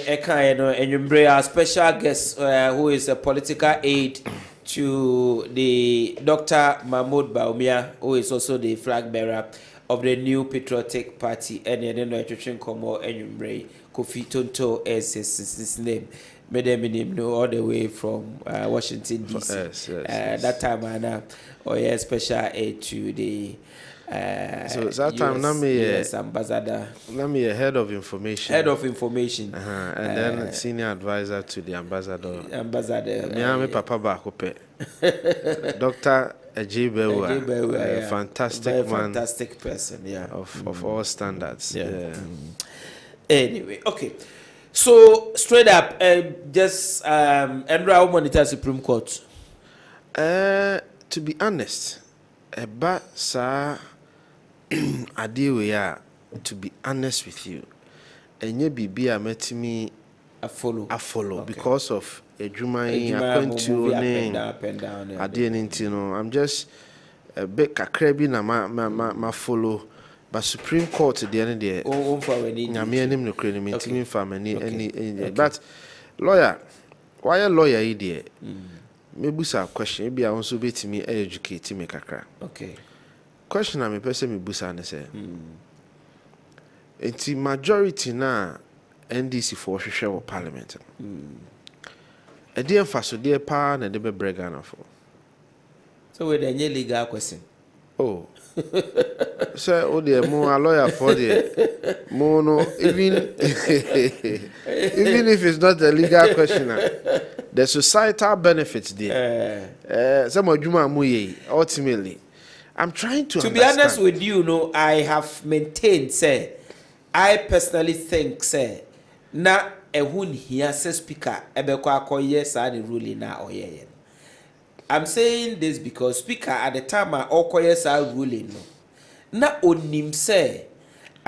no enwumbre special guest who is a political aide to the Dr. Mahmoud Baumia, who is also the flag bearer of the New Patriotic Party, and then no attraction komo enwumbre Kofi Tonto is his name. Made him know all the way from Washington DC. Yes. That time and or special aid to the so that US, time US ambassador. Let me a head of information. And then senior advisor to the ambassador. Me papa ba kope. Dr. Ajibewa, fantastic man, fantastic person, of all standards. Anyway, okay. So straight up, just Endra monitor Supreme Court. To be honest, sa adiwe to be honest with you, enye bibi a metimi a follow okay. Because of Ejumai up and down. I didn't know. I'm just a bit kakrebi na ma follow. But Supreme Court at the end of the day, but lawyer, why a lawyer idea? Maybe some question, maybe I also be to me educate me kakra. Okay. Question I me person me busa ne say. It's majority na NDC for hwehwe parliament. E dey emphasize dey pa na dey be brega for. So we dey legal question. Oh. Say, oh dear, more a lawyer for the mono, even if it's not a legal question, the societal benefits there. Some of Juma Muye, ultimately, I'm trying to be honest with you, no, I have maintained, say, I personally think, say, na a wound here says speaker, ebekwa yes, and ruling now or yeah. I'm saying this because speaker at the time I okoye sa ruling no. Na onim say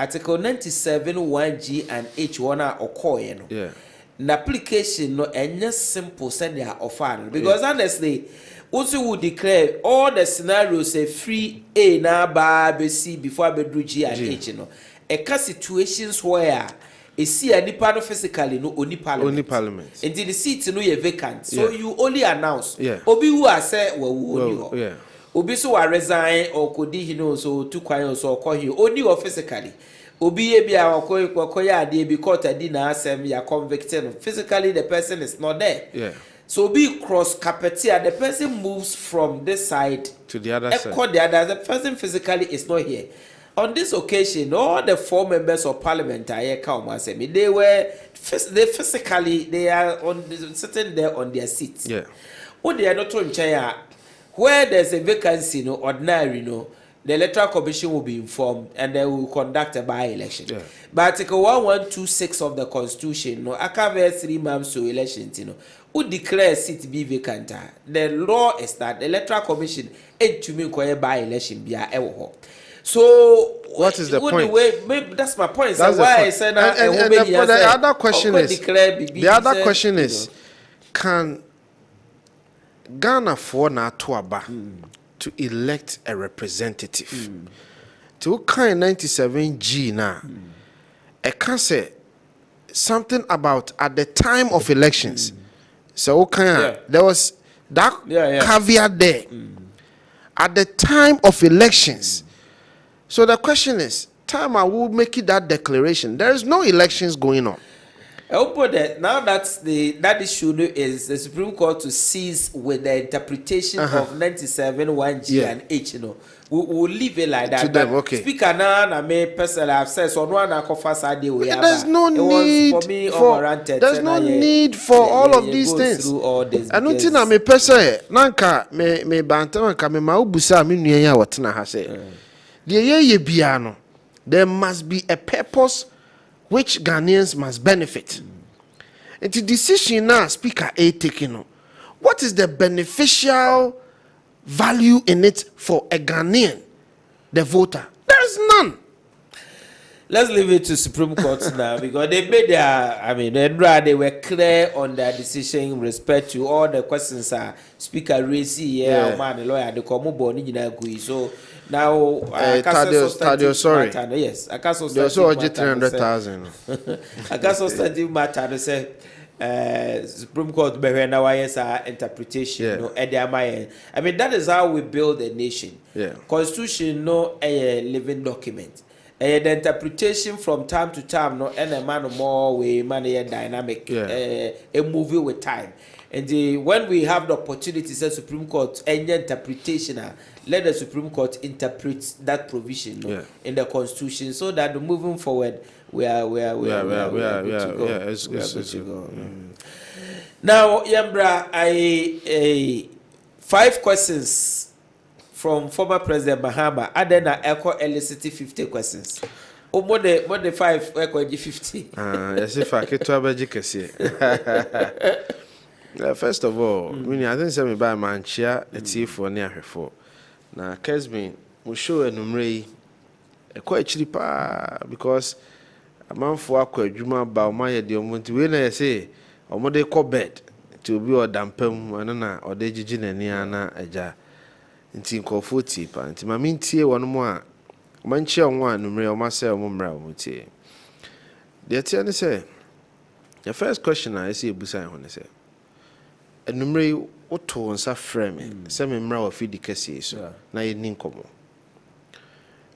Article 97 1G and H one okoye no. Yeah. The application no any simple send their offer because honestly also would declare all the scenarios say free A na ba B C before I do G and H no. A situations where a see a nipa physically no only parliament. Only parliament. Until the seats no ye vacant. So you only announce. Yeah. Obi who are say well yeah. Obi so wa resign or could he know so too quiet so call you only or physically. Obi e bia wakoya ade be court adi na asem ya convicted. Physically the person is not there. Yeah. So be cross carpetia the person moves from this side To the other side. The person physically is not here. On this occasion, all the 4 members of parliament are here. They physically they are sitting there on their seats. Yeah. When they are not on chair, where there's a vacancy, no ordinary, no, the electoral commission will be informed and they will conduct a by-election. Yeah. But Article 1126 of the Constitution, no, I can't 3 months to elections, you know, who declare seat be vacant. The law is that the electoral commission ain't to me by-election be a So what is the point? Maybe that's my point. That's so why point. I said the other question is the other question is can Ghana for na to aba to elect a representative to kind 97G now I can say something about at the time of elections so there was that caveat there at the time of elections. So the question is, time I will make it that declaration. There is no elections going on. I hope that now that issue is the Supreme Court to cease with the interpretation of 97 1G and H. You know, we'll leave it like that. To them, okay. Speaker now, I may personally have said so. No one there's no need for me unwarranted. There's no need for all of these things. I don't think I may person. Nanka me bantam ka me maubusa me nua ya wotena ha say. There must be a purpose which Ghanaians must benefit. And the decision now, Speaker A taking, what is the beneficial value in it for a Ghanaian, the voter? There is none. Let's leave it to Supreme Court now because they made they were clear on their decision in respect to all the questions Speaker raised here, man, the lawyer, the common body, so now Tadio, sorry. Yes, I can't they also 300,000. I can't substantive matter to say Supreme Court now interpretation I mean that is how we build a nation. Constitution no a living document. The interpretation from time to time no any man more way man dynamic a movie with time. And when we have the opportunity to say Supreme Court any interpretation let the Supreme Court interpret that provision in the Constitution so that moving forward we are good to go. Now Yambra, I 5 questions from former President Mahama, and then I elicit 50 questions. Oh, more than 5 50. Yes, if I get to first of all, I think some by Manchia, it's here for near her for. Now, Kessben will show a number quite cheap because a man for a Juma Baumaya, the Montuina say, or more they call bed to be or dampem, or de Jijin and Niana a jar. Nti nkofo ti pa nti ma mentie won mo a manchia won anumre o ma say o mra o tie de tie ne say the first question I see ebusa ho ne say anumre oto nsa frame say me mra wa fidi kase so na ye ni nkomo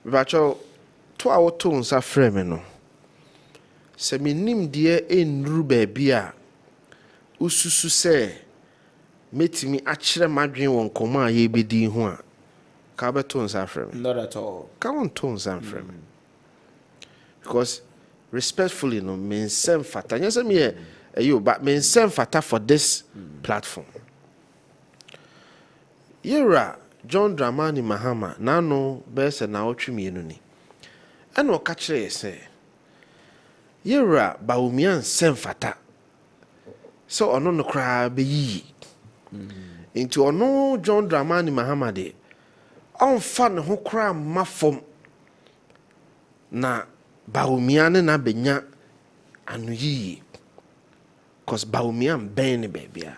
bacho to a oto nsa frame no say me nim de enru ba bia ususu say metimi achire madwen won koma ye bedi ho a ka beto nsa frame Not at all. Come on tones and frame because respectfully no mean sem fata yes me you but mean sem fata for this platform yera John Dramani Mahama na no bese na otwemi enu ni and o ka kire say yera Bawumia sem fata so ono no kra be yi into ono John Dramani Mahama de on fan ho kra mafom na Baumia ne na benya anuyi cause Baumia mbɛn ne baabia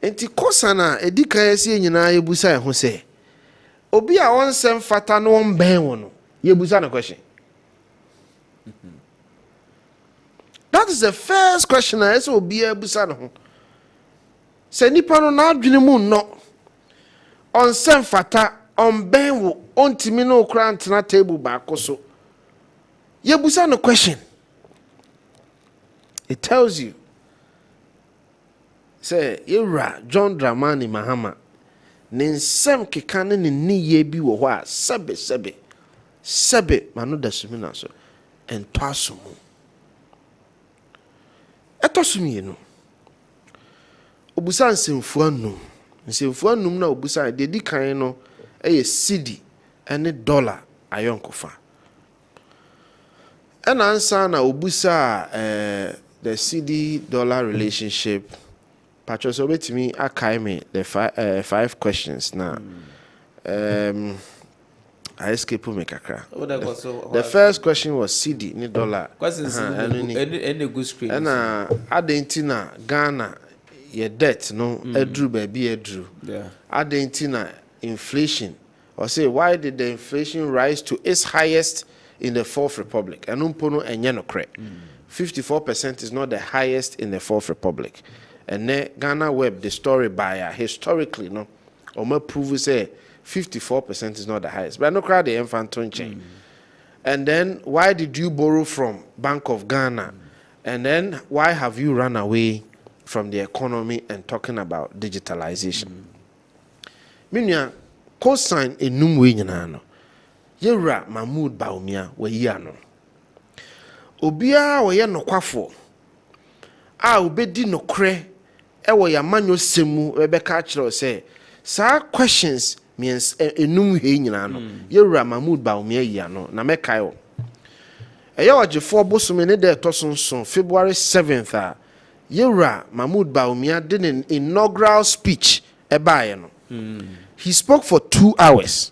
enti kosana edika yesi nyina yebusa ho se obi a onsem fata no mbɛn wo no yebusa na question. That is the first question I say obi ebusa no ho se nipa no na adwene mu no onsem fata onbɛn wo ontimi no kra ntena table ba koso yebusa no question. It tells you say Ira John Dramani Mahama ninsem keka ne niye bi wo ho a sebe mano da sumina so ento asomu etosumi no obusa nsemfu anum na obusa de di kan no eye cedi ene dollar ayonkofa ena ansa na obusa the cedi dollar relationship Patrick so betimi akai me the 5 questions now. I escape me kakra. The first question was cedi ni dollar. Any good screen. And Argentina, Ghana, your debt no edru baby edru. Yeah. Argentina inflation. Or say why did the inflation rise to its highest in the Fourth Republic? And umpono enyeno kre. 54% is not the highest in the Fourth Republic. And Ghana Web, the story buyer, historically, no, Oma prove say 54% is not the highest. But no crowd the infant chain. And then why did you borrow from Bank of Ghana? And then why have you run away from the economy and talking about digitalization? Minya cosign enum we nyina no. Yewra Mahmoud Baumia we yano. Obia we ye nokwafo. A obedi nokre ewo ya manyo semu rebeka kire say sa questions means enum he nyina no Yewra Mahmoud Baumia ya no na mekai o eya wagefo bosume ne de tosonson February 7th a Yewra Mahmoud Baumia did an inaugural speech ebaye no he spoke for 2 hours.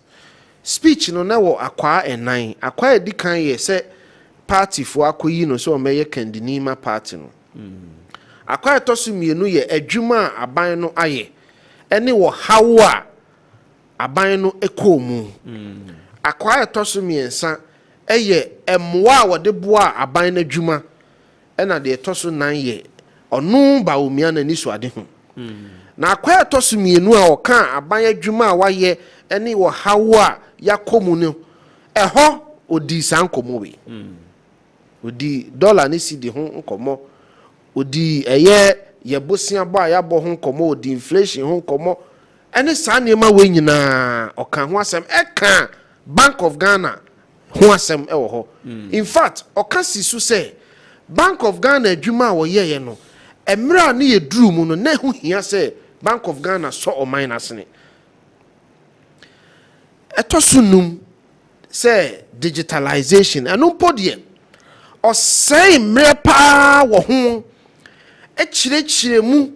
Speech no na wo akwa enan akwa edikan ye say party fo akoyi no so meye kandinima party no akwa etosu mienu ye adwuma aban no aye ene wo hawo aban no ekomu akwa etosu miensa eye emwa wode boa aban na adwuma ena de etosu nan ye onu Baumia na niso ade ho na akwa etosu mienu a oka aban adwuma a waye ene wo hawo yakomu no eho odi sankomo we odi dollar ni cedi ho nkomo odi ye bosia ba ya bo ho nkomo odi inflation ho nkomo ene sanema we nyina oka ho asem eka Bank of Ghana ho asem ewo ho in fact oka sisu say Bank of Ghana adwuma wo ye no emra na ye duru mu no na hu hia say Bank of Ghana so o minus ne etosunum say digitalization anu podie o say mrepa wo ho echirechire mu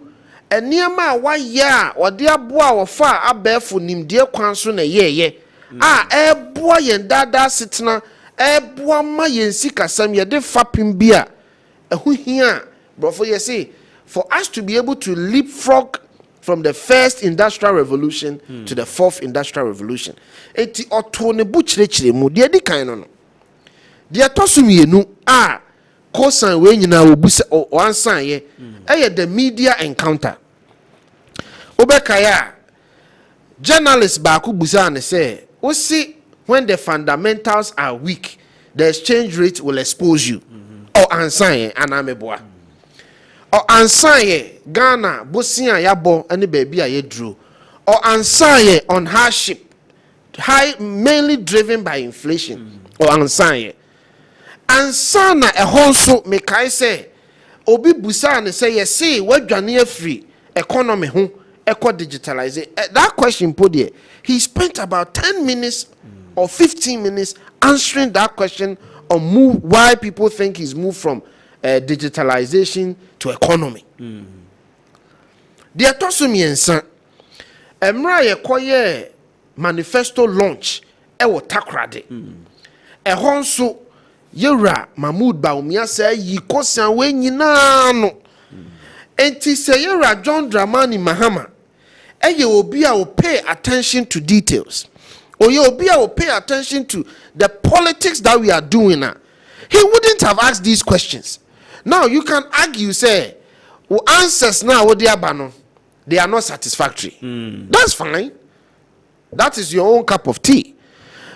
eniema waye a ode aboa wo fa abefo nimdie kwan so na yeye a eboa yen dada setena eboa ma yen sikasam ye de fapim bia ehu hia brofo ye say for us to be able to leapfrog from the first industrial revolution to the fourth industrial revolution eti oto ne bu chirechire mu de di kan no de atosumienu a kosan we nyina obusa o ansan ye the media encounter obekaya journalist ba ku busa ne say o see when the fundamentals are weak the exchange rate will expose you or ansan ye anameboa or ansan ye Ghana bosia yabo ane baby a yedru or ansan ye on hardship mainly driven by inflation or ansan ye ansana ehonso mekai say obi busa ne say yes see wadwane afri economy ho eco digitalize that question put there he spent about 10 minutes or 15 minutes answering that question on move why people think he's moved from digitalization to economy the atosumiensa emra ye manifesto launch e wo takrade ehonso Yura Mahmoud Baumia say yi kosan we nyina no. Enti say Yura John Dramani Mahama. Eye obi a will pay attention to details. Oye obi a will pay attention to the politics that we are doing now. He wouldn't have asked these questions. Now you can argue say answers now what they are they are not satisfactory. That's fine. That is your own cup of tea.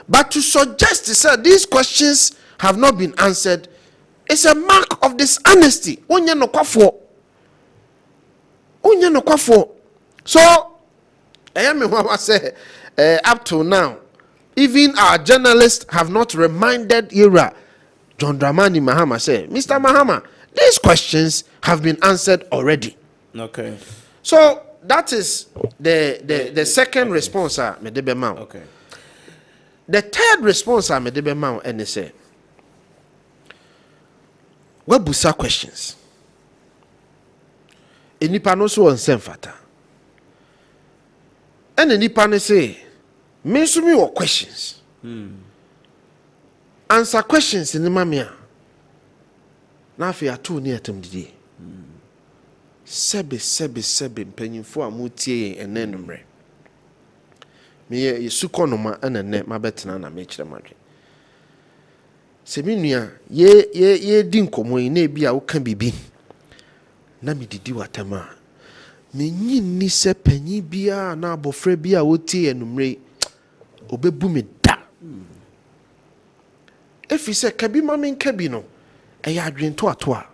But to suggest that these questions have not been answered is a mark of dishonesty. Onye no kwafo. So, I am say up to now, even our journalists have not reminded Ira John Dramani Mahama say, Mr. Mahama, these questions have been answered already. Okay. So that is the second response Medebe Mao. Okay. The third response Medebe Mao and say, what busa questions? Enipa no so onsem fata. And enipa ne say, me so me what questions. Answer questions in the mamia. Na fi atu ni atem didi. Sebe mpanyimfo a mutie enenumre. Me yesuko no ma enene mabetena na me kire madwe. Se me nua ye di nkomo yi na bi a wo ka bibi. Na me didi watama. Me nyinni se panyi bia na abofra bia wotie enumre obebu me da. Efi se kabi ma me nkabi no eya adwento atoa.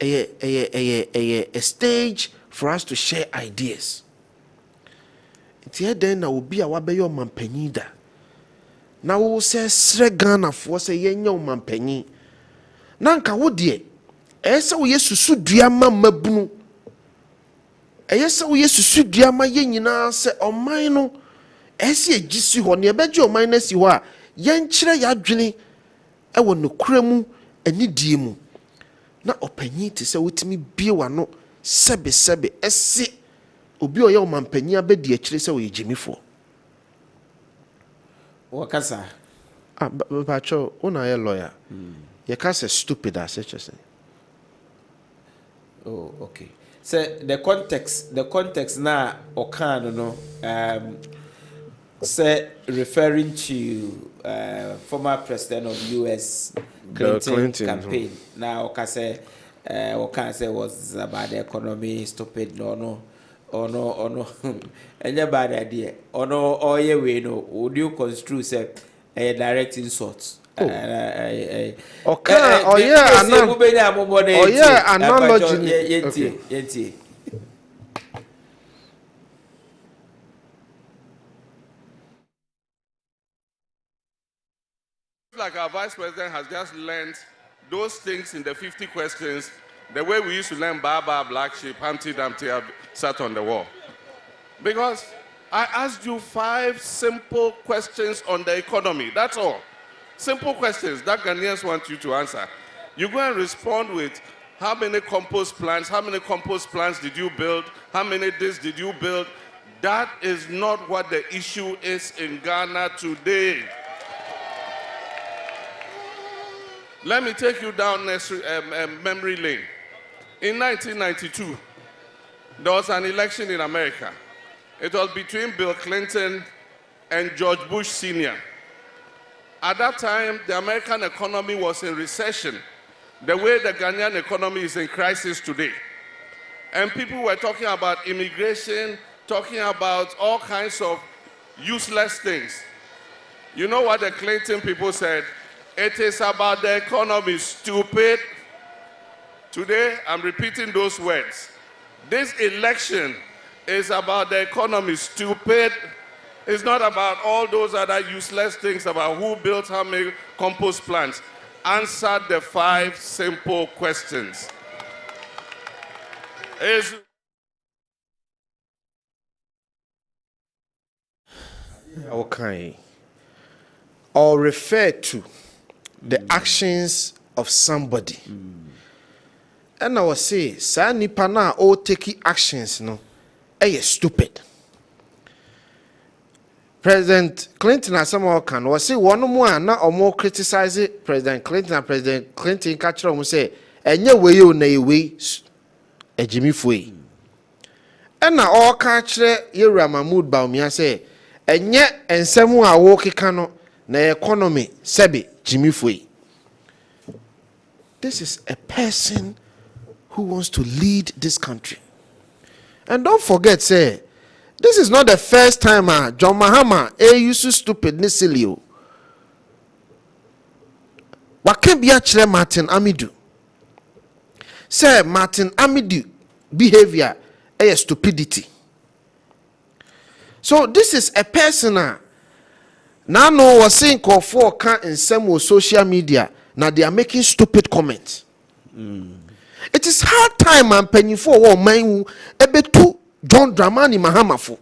A stage for us to share ideas. It's then na obi a wabeyo mampanyi da. Na wo se sre Ghana fo se yenya mampanyi. Na nka wo de ese wo yesusu dua ma mabunu. Ese wo yesusu dua ma yenyina se oman no ese agisi ho ne ebeje oman na si ho a yenkyere ya dwene e wo nokremu anidie mu. Na opanyi te se wotimi bie wano sebe ese obi oye omampanyi abedi akire se wo yegimifo Wakasa bacho una ye lawyer you can't say stupid as such as. Oh, okay. So the context now Okano no say referring to former president of US Clinton campaign. Now Okase Okase was about the economy stupid no. Any bad idea. Or ye we no would you construe say a direct insult. Analogy. Like our vice president has just learned those things in the 50 questions, the way we used to learn Baba, Black Sheep, Humpty Dumpty sat on the wall. Because I asked you 5 simple questions on the economy, that's all. Simple questions that Ghanaians want you to answer. You go and respond with how many compost plants did you build, how many this did you build. That is not what the issue is in Ghana today. Let me take you down memory lane. In 1992, there was an election in America. It was between Bill Clinton and George Bush Sr. At that time, the American economy was in recession, the way the Ghanaian economy is in crisis today. And people were talking about immigration, talking about all kinds of useless things. You know what the Clinton people said? It is about the economy, stupid. Today, I'm repeating those words. This election is about the economy, stupid. It's not about all those other useless things about who built how many compost plants. Answer the 5 simple questions. Okay. Or refer to the actions of somebody. And I will say, sa nipa na o take actions no, stupid. President Clinton as some more can was say one more na or more criticize President Clinton and President Clinton catch them say enye way you na way a Jimmy Fui. And na all catch Yura Mahmoud Baumia say enye ensemu a wo kekano na economy sebi Jimmy Fui. This is a person who wants to lead this country. And don't forget, say, this is not the first time John Mahama used to stupidness silly. What can be actually Martin Amidu? Say Martin Amidu behavior is stupidity. So this is a person now no was saying call for can in some social media. Now they are making stupid comments. It is hard time and penny for one man ebe to John Dramani Mahama for.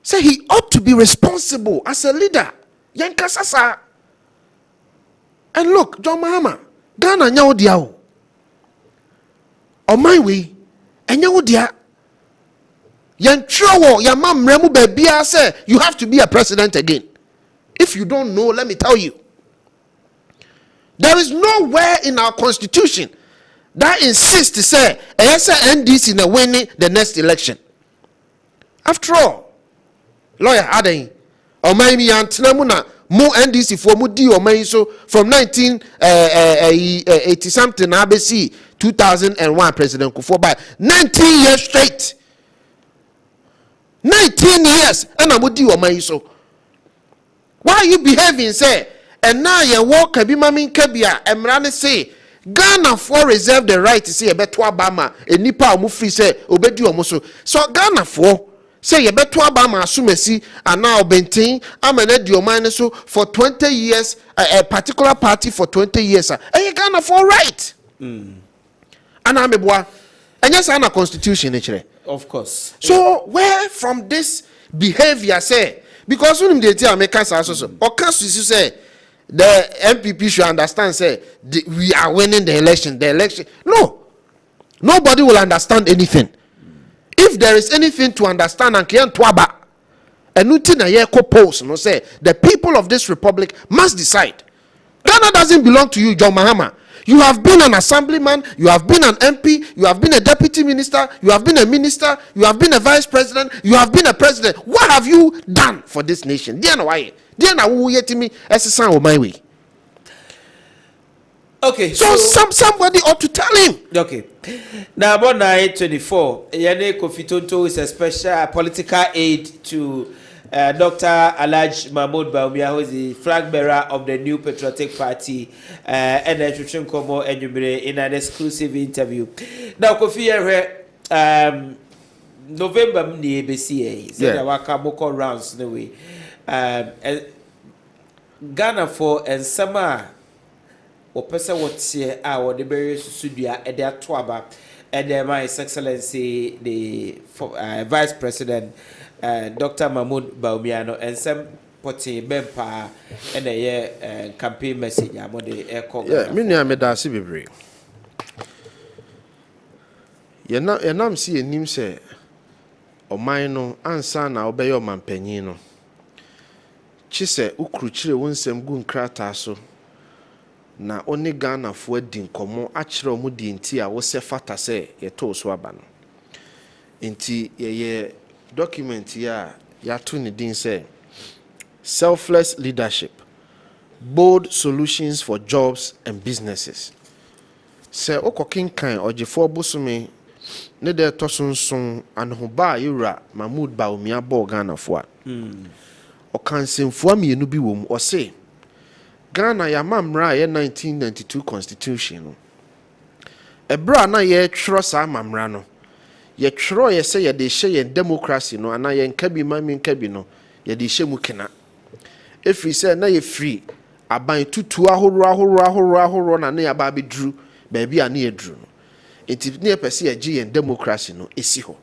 Say he ought to be responsible as a leader. Yankasasa. And look, John Mahama, Ghana nyawo diao. On my way, and nyawo dia. Yantrawo, yamam remu bebia say you have to be a president again. If you don't know, let me tell you. There is nowhere in our constitution that insists to say NDC in winning the next election. After all, lawyer Aden, Omaimi Antinamuna, more NDC for Mudi Omai so from 1980 something ABC 2001 President Kufuor by 19 years straight. 19 years and Amudi Omai so. Why are you behaving, say? And now you walk a bimamin kabia and Rani say Ghana for reserve the right to say a better Obama a nipa mufi say obedi omoso. So Ghana for say a better Obama asumesi and now bentin I'm an edio so for 20 years a particular party for 20 years. And you Ghana for right. And I'm a boy. And yes, I'm a constitution actually. Of course. So where from this behavior say because when they tell America also or can't you say the MPP should understand, say, we are winning the election. The election. No. Nobody will understand anything. If there is anything to understand, and can't twaba, and nothing a year post, no say, the people of this republic must decide. Ghana doesn't belong to you, John Mahama. You have been an assemblyman, you have been an MP, you have been a deputy minister, you have been a minister, you have been a vice president, you have been a president. What have you done for this nation? Dear why? Me as a my way. Okay, so somebody ought to tell him. Okay, now about 9:24, Yane Kofi Tonto is a special political aide to Dr. Alhaji Mahmoud Bawumia, who is the flag bearer of the New Patriotic Party, and Komo Enyumire in an exclusive interview. Now, Kofi, November ni BCA, so there were Kamoko rounds the way. Ghana for and summer or person what's here our the various studio at their twaba and then my excellency the vice president Dr. Mahmoud Bawumia and some potty bempa and a year campaign message I'm on the echo. Yeah, me near me dasi bebre. Yenam see nim say o mine no ansa na obey your man panyin no. Chise ukruchire wonsem gu nkrata so na oni Ghana fo adi nkomo akire omu di nti a wo se fata se ye to so aba no nti ye document ya to ni din say selfless leadership, bold solutions for jobs and businesses. Se okokin kan ogefo bosome ne de to sonson anhoba yura Mahmoud Bawumia bo Ghana fo o kansemfo amienu bi wom o say Ghana ya mamra ye 1992 constitution no ebra na ye twro sa mamra no ye twro ye say ye de hye ye democracy no ana ye nka bi mami nka bi no ye de hye mu kena efri say na ye free aban tutu ahoro na ya ba bedru ba bi ana ye dru no enti ne pese ye gi ye democracy no esi ho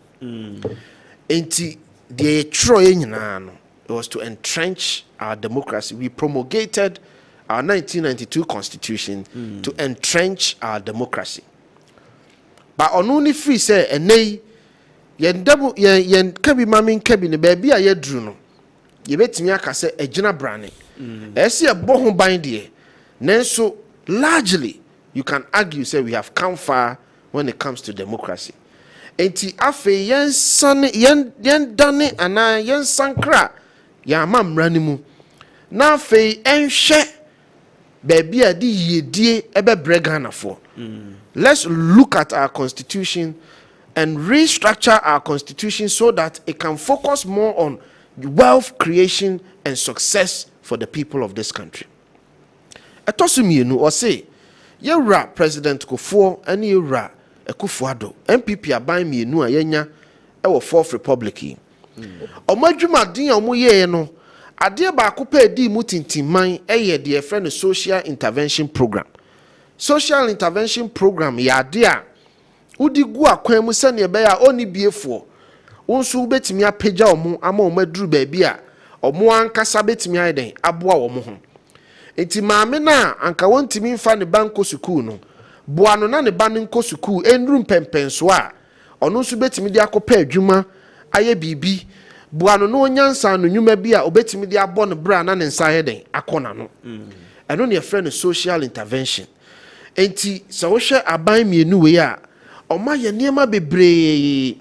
enti de ye twro ye nyina no. It was to entrench our democracy. We promulgated our 1992 constitution to entrench our democracy. But on only free say yen dabu yen kabi mamin kabi ne baabi a yedru no yebetimi aka se agina brane ese ebo ho ban de nanso largely you can argue say we have come far when it comes to democracy. Enti afe yen dane ana yen sankra ya mamrani mu na afe enhwe baabi a di yedie ebe bregana for. Let's look at our constitution and restructure our constitution so that it can focus more on wealth creation and success for the people of this country. Etosumienu or say yewra President Kufuor and yewra Ekufuado MPP aban mienu a yenya ewo Fourth Republic yi. Omadwumadin a omo ye no ade ba akopa edi mu tintinman eye de friend social intervention program. Social intervention program ya ade a udi gu akwan mu se ne be ya oni biefo wonso betimi apagya omo ama omaduru ba bia omo ankasa betimi ayeden aboa omo ho. Enti maame na anka wontimi mfa ne banko sukuu no boano na ne ba ne nko sukuu enru mpempenso a ono nso betimi de akopa adwuma aye bibi boano no onyansa no nwuma bi a obetimi de abɔ ne bra na ne nsa ayeden akona no eno ne friend social intervention. Enti so wo hwɛ aban mienu we a oma ye niema bebre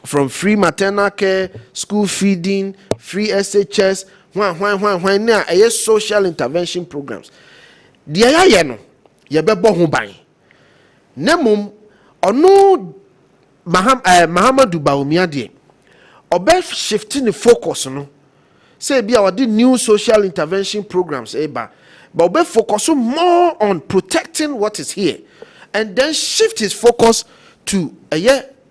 from free maternal care, school feeding, free SHS, when na a social intervention programs. The ya no ye bebo ho ban. Nemum ono Mahamadou Bawumia de obe shifting the focus no. Say bia we new social intervention programs eba, but obe focus more on protecting what is here and then shift his focus to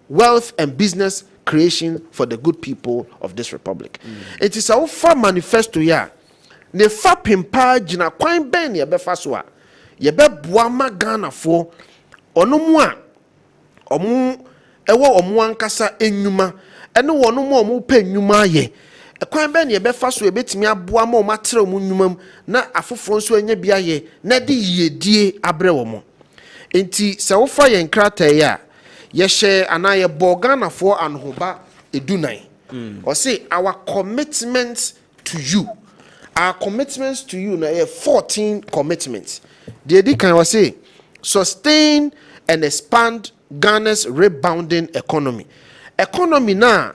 wealth and business creation for the good people of this republic. It is our manifesto ya. Ne fa pimpa jina kwan ben ye be fa so a ye be boa ma Ghana for ono mu a omu ewo omu ankasa enwuma ene wono mu omu pa enwuma ye kwan ben ye be fa so e betimi aboa ma o matere omu nwuma na afoforo nso anya bia ye na de yedie abre wo mo. Enti se wo fa ye nkrata ya yeshe anaye Ghana for anhoba edunan. Or say our commitment to you. Our commitments to you na 14 commitments. The edikan was say sustain and expand Ghana's rebounding economy. Economy na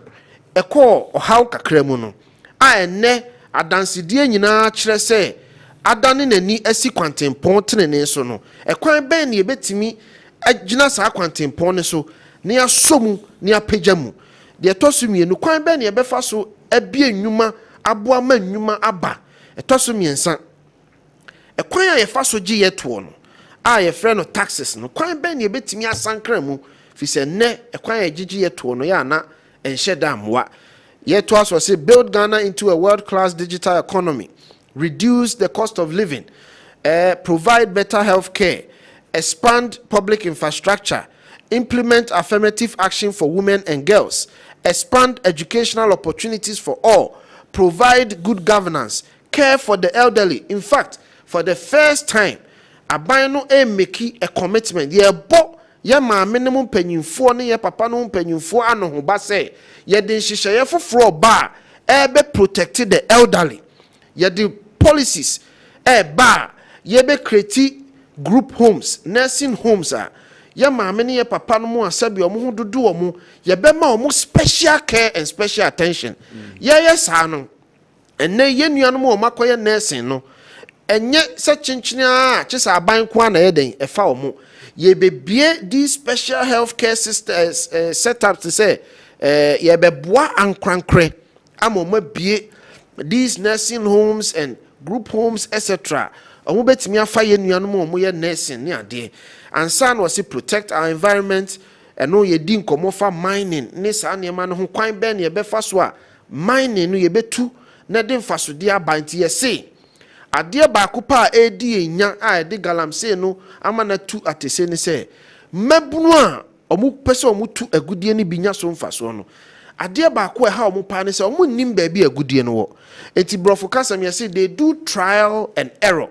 eko ohaw kakra mu no. A ene adansidie nyina kire se adane nani asi kwantempon tenene so no. Ekwan ben ne ebetimi agina sa kwantempon ne so ne asomu ne apagya mu de tosumienu kwan ben ne befa so abie nnwuma aboa ma nnwuma aba etosumiensa ekwan a yefa so gye yeto no a ye frɛ no taxes no kwan ben ne betimi asankra mu fi se ne ekwan a gye yeto no ya na enhye da amwa yeto aso say build Ghana into a world-class digital economy, reduce the cost of living, provide better health care, expand public infrastructure, implement affirmative action for women and girls, expand educational opportunities for all, provide good governance, care for the elderly. In fact, for the first time, Abano make a commitment. Ye bo ye ma minimum penyimfo ne ye papa no penyimfo ano ho ba say ye den hihye foforo ba be protect the elderly. Ye the policies ba ye be create group homes, nursing homes ye maame ne ye papa no mu asabi omo ho dodo omo ye be ma omo special care and special attention. Ye sa no enne ye nuano mo makoye nursing no enye se chinchina chisa aban kwa na ye den efa omo ye be bie these special healthcare systems setups to say ye be boa ankrankre amoma bie these nursing homes and group homes etc. Omo betimi afa ye nuano mo omo ye nursing ne ade ansan was to protect our environment and no ye din komo fa mining ne sa niema no ho kwan ben ye be fa so a mining no ye betu na de fa so dia banti ye say ade ba kopa edi enya a de galamsey no ama na tu atese ne say mabunu a omu pese omu tu agudie ne binya so mfa so no ade ba ko ha omu pa ne say omu nim ba bi agudie no wo enti brofo kasam ye say they do trial and error.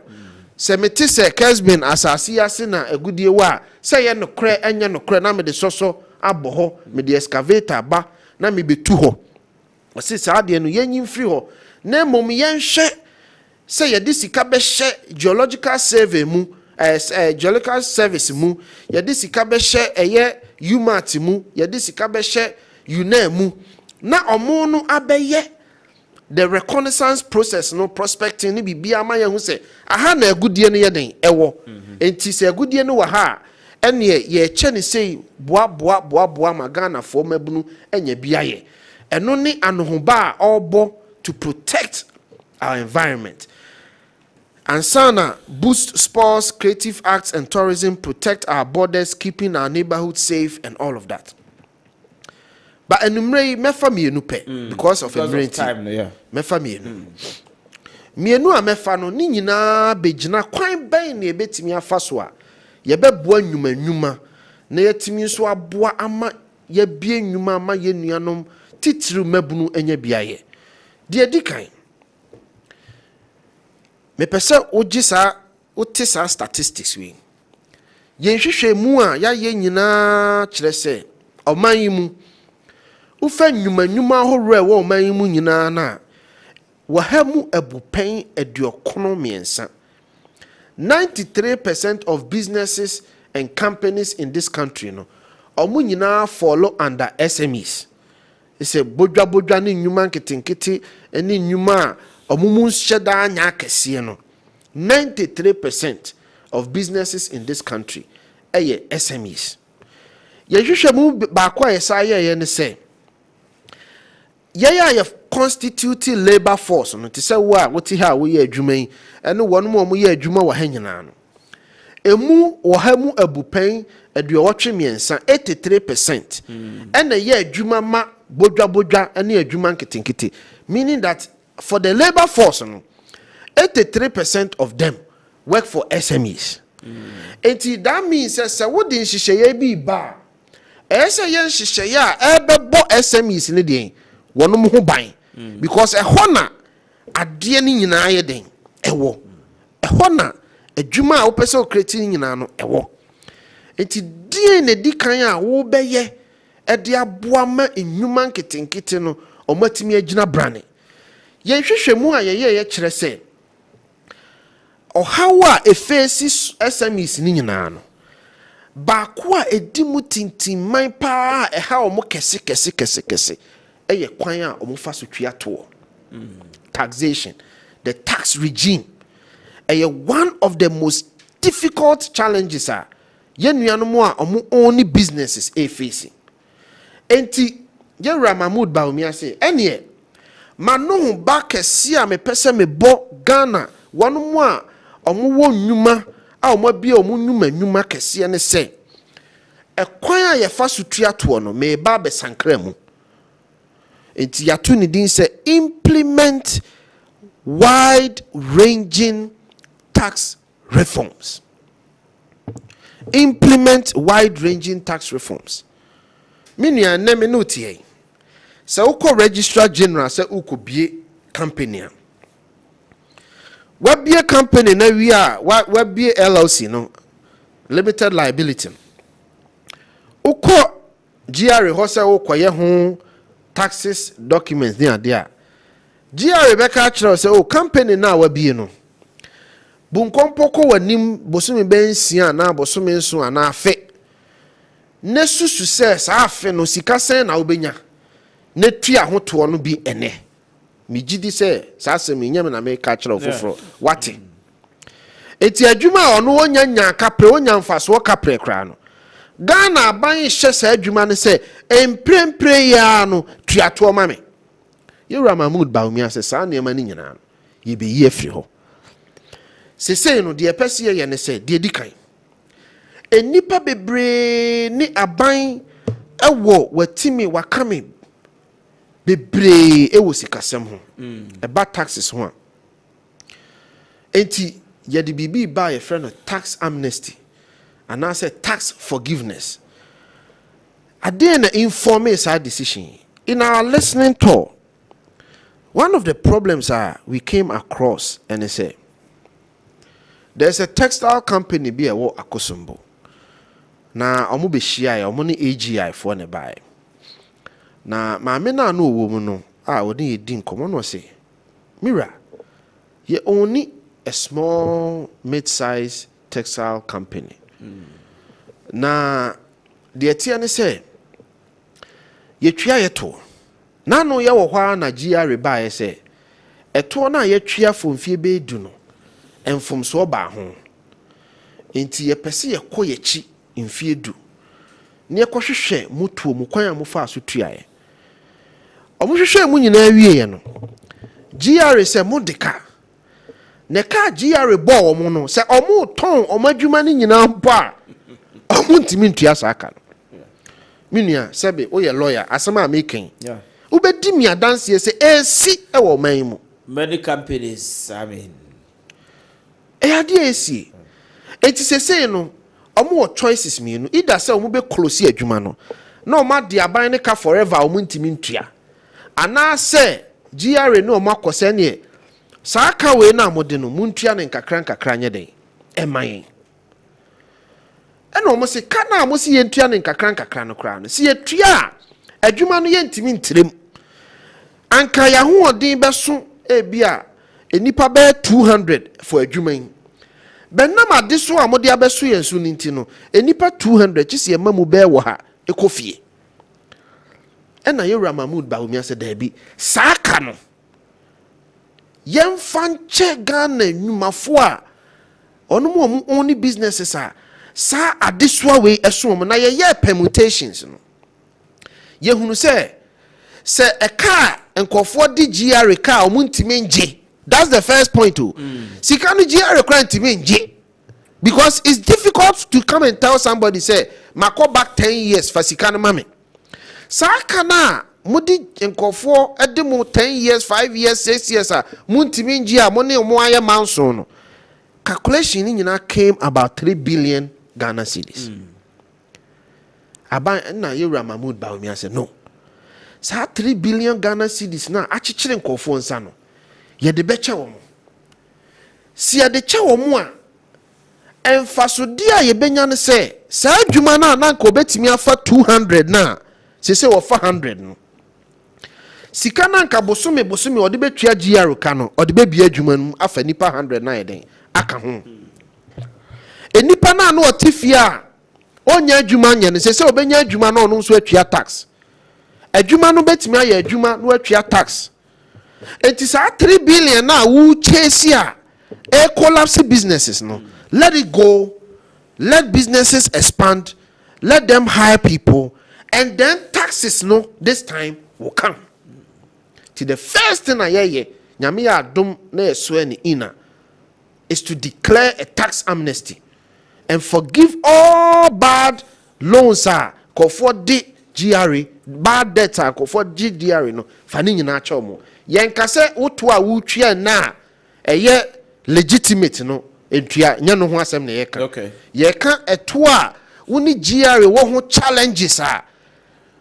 Se metise Kessben asasi ase na agudie wa se ye nokre enye nokre na me de soso abɔ hɔ me de excavator ba na me betu hɔ ɔse saa deɛ no yɛnyi mfiri hɔ na mmom yɛnhwɛ sɛ yɛde sika bɛhyɛ geological survey mu geological service mu yɛde sika bɛhyɛ ɛyɛ UMAT mu yɛde sika bɛhyɛ UNAM mu na ɔmo no abɛyɛ the reconnaissance process no prospecting ni bibia ma yɛhu sɛ aha na agudie no yɛ den ɛwɔ enti sɛ agudie no wɔ ha ɛne yɛkyɛ ne sɛ boa ma Ghana fo mabunu anya biayɛ ɛno ne anohoba a ɔbɔ to protect our environment. Ansana boost sports, creative arts and tourism, protect our borders, keeping our neighborhood safe and all of that. But enumere mefa mienu pe because of time yeah. Mefa mienu. Mienu a mefa no ni nyina begina kwan ban na ebetimi afa so a ye beboa nnwuma na yetimi so aboa ama ye bie nnwuma ama ye nuanom titiru mabunu enya biaye. De edikan me pese ogisa otisa statistics we yenhwehwe mu a ya ye nyina kire se oman yi mu ufa nnwuma ahorɔ ɛwɔ oman yi mu nyina na wahamu abupen aduokono miensa 93% of businesses and companies in this country no omu nyina follow under SMEs. It's a bodwa ni nnwuma nketenkete ni nnwuma omumu nhyɛda anya akɛseɛ no 93% of businesses in this country ɛyɛ SMEs. Yɛhwehwɛ mu baako a yɛsa yɛyɛ ne sɛ yɛyɛ constitute labor force no te sɛ wo a wote ha wo yɛ adwuma yi ɛne wɔn mo yɛ adwuma wɔ ha nyinaa no emu wɔ ha mu abupen aduɔwɔtwe miensa 83% ɛna yɛ adwuma ma bodwa ɛne adwuma nketenkete, meaning that for the labor force no 83% of them work for SMEs. And that means that what didn't she be bar? SMEs in the day, one more buying because a honor at the end in a den, a war, a honor, a juma opeso creating in an a war. And dear Nedikaya will be ye at the abuama in human kitten or matimia jina brani. Ye shemua ye chrese. Or how a faces SMEs nina no. Bakwa edimu tinti my pa e how mo kese. Eye kwanya omo fa so twia to. Taxation, the tax regime. One of the most difficult challenges are yenuanom a omo only businesses facing. Enti Yera Mahmoud Baumia say enie mano ba kese a me pese me bo Ghana one more omo wo nnwuma a omo bia omo nnwuma kese ne se ekwan a ye fa so tua to no me ba be sankra mu enti ya to ni din se implement wide ranging tax reforms. Implement wide ranging tax reforms. Minua na me no tie se uko registrar general se uko bie company what be a company na we are what be LLC no limited liability uko GRA ho se ukoye ho taxes documents there GRA be ka kire se o company na wa bie no bunkompoko wanim bosumi bensia na bosumi nso ana afe ne susu se sa afe no sika sen na obenya ne tua ho to no bi ene mi gidi se sa asem nyam na me ka kire ofoforo wate eti adwuma ono wonya nya kapre wonya mfaso kapre kra no Ghana ban hye sa adwuma ne se emprempre ya no tua to ma me Yera Mahmoud Baumia se sa ne ma ni nyina no ye be yi afiri ho se say no de pese ye ne se de dikan enipa bebre ni aban ewo watimi wakame bebre ewo sikasem ho eba taxes ho enti ye de bibi ba ye friend of tax amnesty and I say tax forgiveness adena inform us our decision in our listening tour. One of the problems we came across and they say there's a textile company be a wo akosombo na omo be shia omo ne AGI for ne bae na maame na no wo mu no a woni yedi nkomo no say Mira ye only a small mid-size textile company na de tia ne say ye twia ye to na no ye wo hwa na GRA bae say eto na ye twia fomfie be du no enfom so ba ho enti ye pese ye koyechi mfie du ne ekohwehwe mutuo mu kwan amofa so tuae omohwehwe mu nyina awie ye no GRA se modika ne ka GRA bo omo no se omo ton omo adwuma ni nyina mpo a omo ntimi ntua saka minua sebe o ye lawyer asema making ubedi mi adanse se esi e wo man mu many companies, I mean. Adi esi. Eti sese no, omo choices mienu. Ida se omo be close adwuma no. Na omo de aban ne ka forever omo ntimi ntua. Ana se GRA no omo akose ne saa ka we na amode no muntua ne nkakra nye den. Eman. Ena omo se ka na omo se ye ntua ne nkakra no kra no. Se ye tua adwuma no ye ntimi ntirem. Anka ya ho odin beso ebia enipa be 200 for adwuma yi. Benam ade so amode abeso yensu ninti no enipa 200 chise mamu be wo ha ekofie. Ena Yewura Mahmood Bawumia se dabi saka no yemfa nche Ghana nwumafo a ono mo only businesses a sa ade so we eso mo na ye permutations no ye hunu se eka enkofo di GRA ka omuntime nje. That's the first point too. Sika no GRA kwa ntime nje because it's difficult to come and tell somebody say mako back 10 years for sika no mame. Saka na mudi enkofo edemu 10 years 5 years 6 years a muntime nje a mo ne mo aye manso no calculation ni nyina came about 3 billion Ghana cedis. Aba na Yewura Mahmood Bawumia say no. Sa 3 billion Ghana cedis na achichire nkofo nsa no ye de beche wo mo si ye de che wo mo a emfasodi a ye benya ne se sa adwuma na na nka obetimi afa 200 na se wo fa 100 no sika na nka bosome ode betua GRA ka no ode be bia adwuma no afa nipa 100 na ye den aka ho enipa na na otifie a onya adwuma nya ne se obenya adwuma na ono nso atua tax adwuma no betimi aye adwuma no atua tax enti sa 3 billion na wu chase a collapse businesses no let it go, let businesses expand, let them hire people, and then taxes no this time will come. To the first thing I nyame ya adom na yeso ni ina is to declare a tax amnesty and forgive all bad loans for the GRA, bad debts for GDRA no fani nyina cha omo yenka se woto a wutwe na eye legitimate no entua nya no ho asem na yeka okay yeka eto a woni GRA wo ho challenges a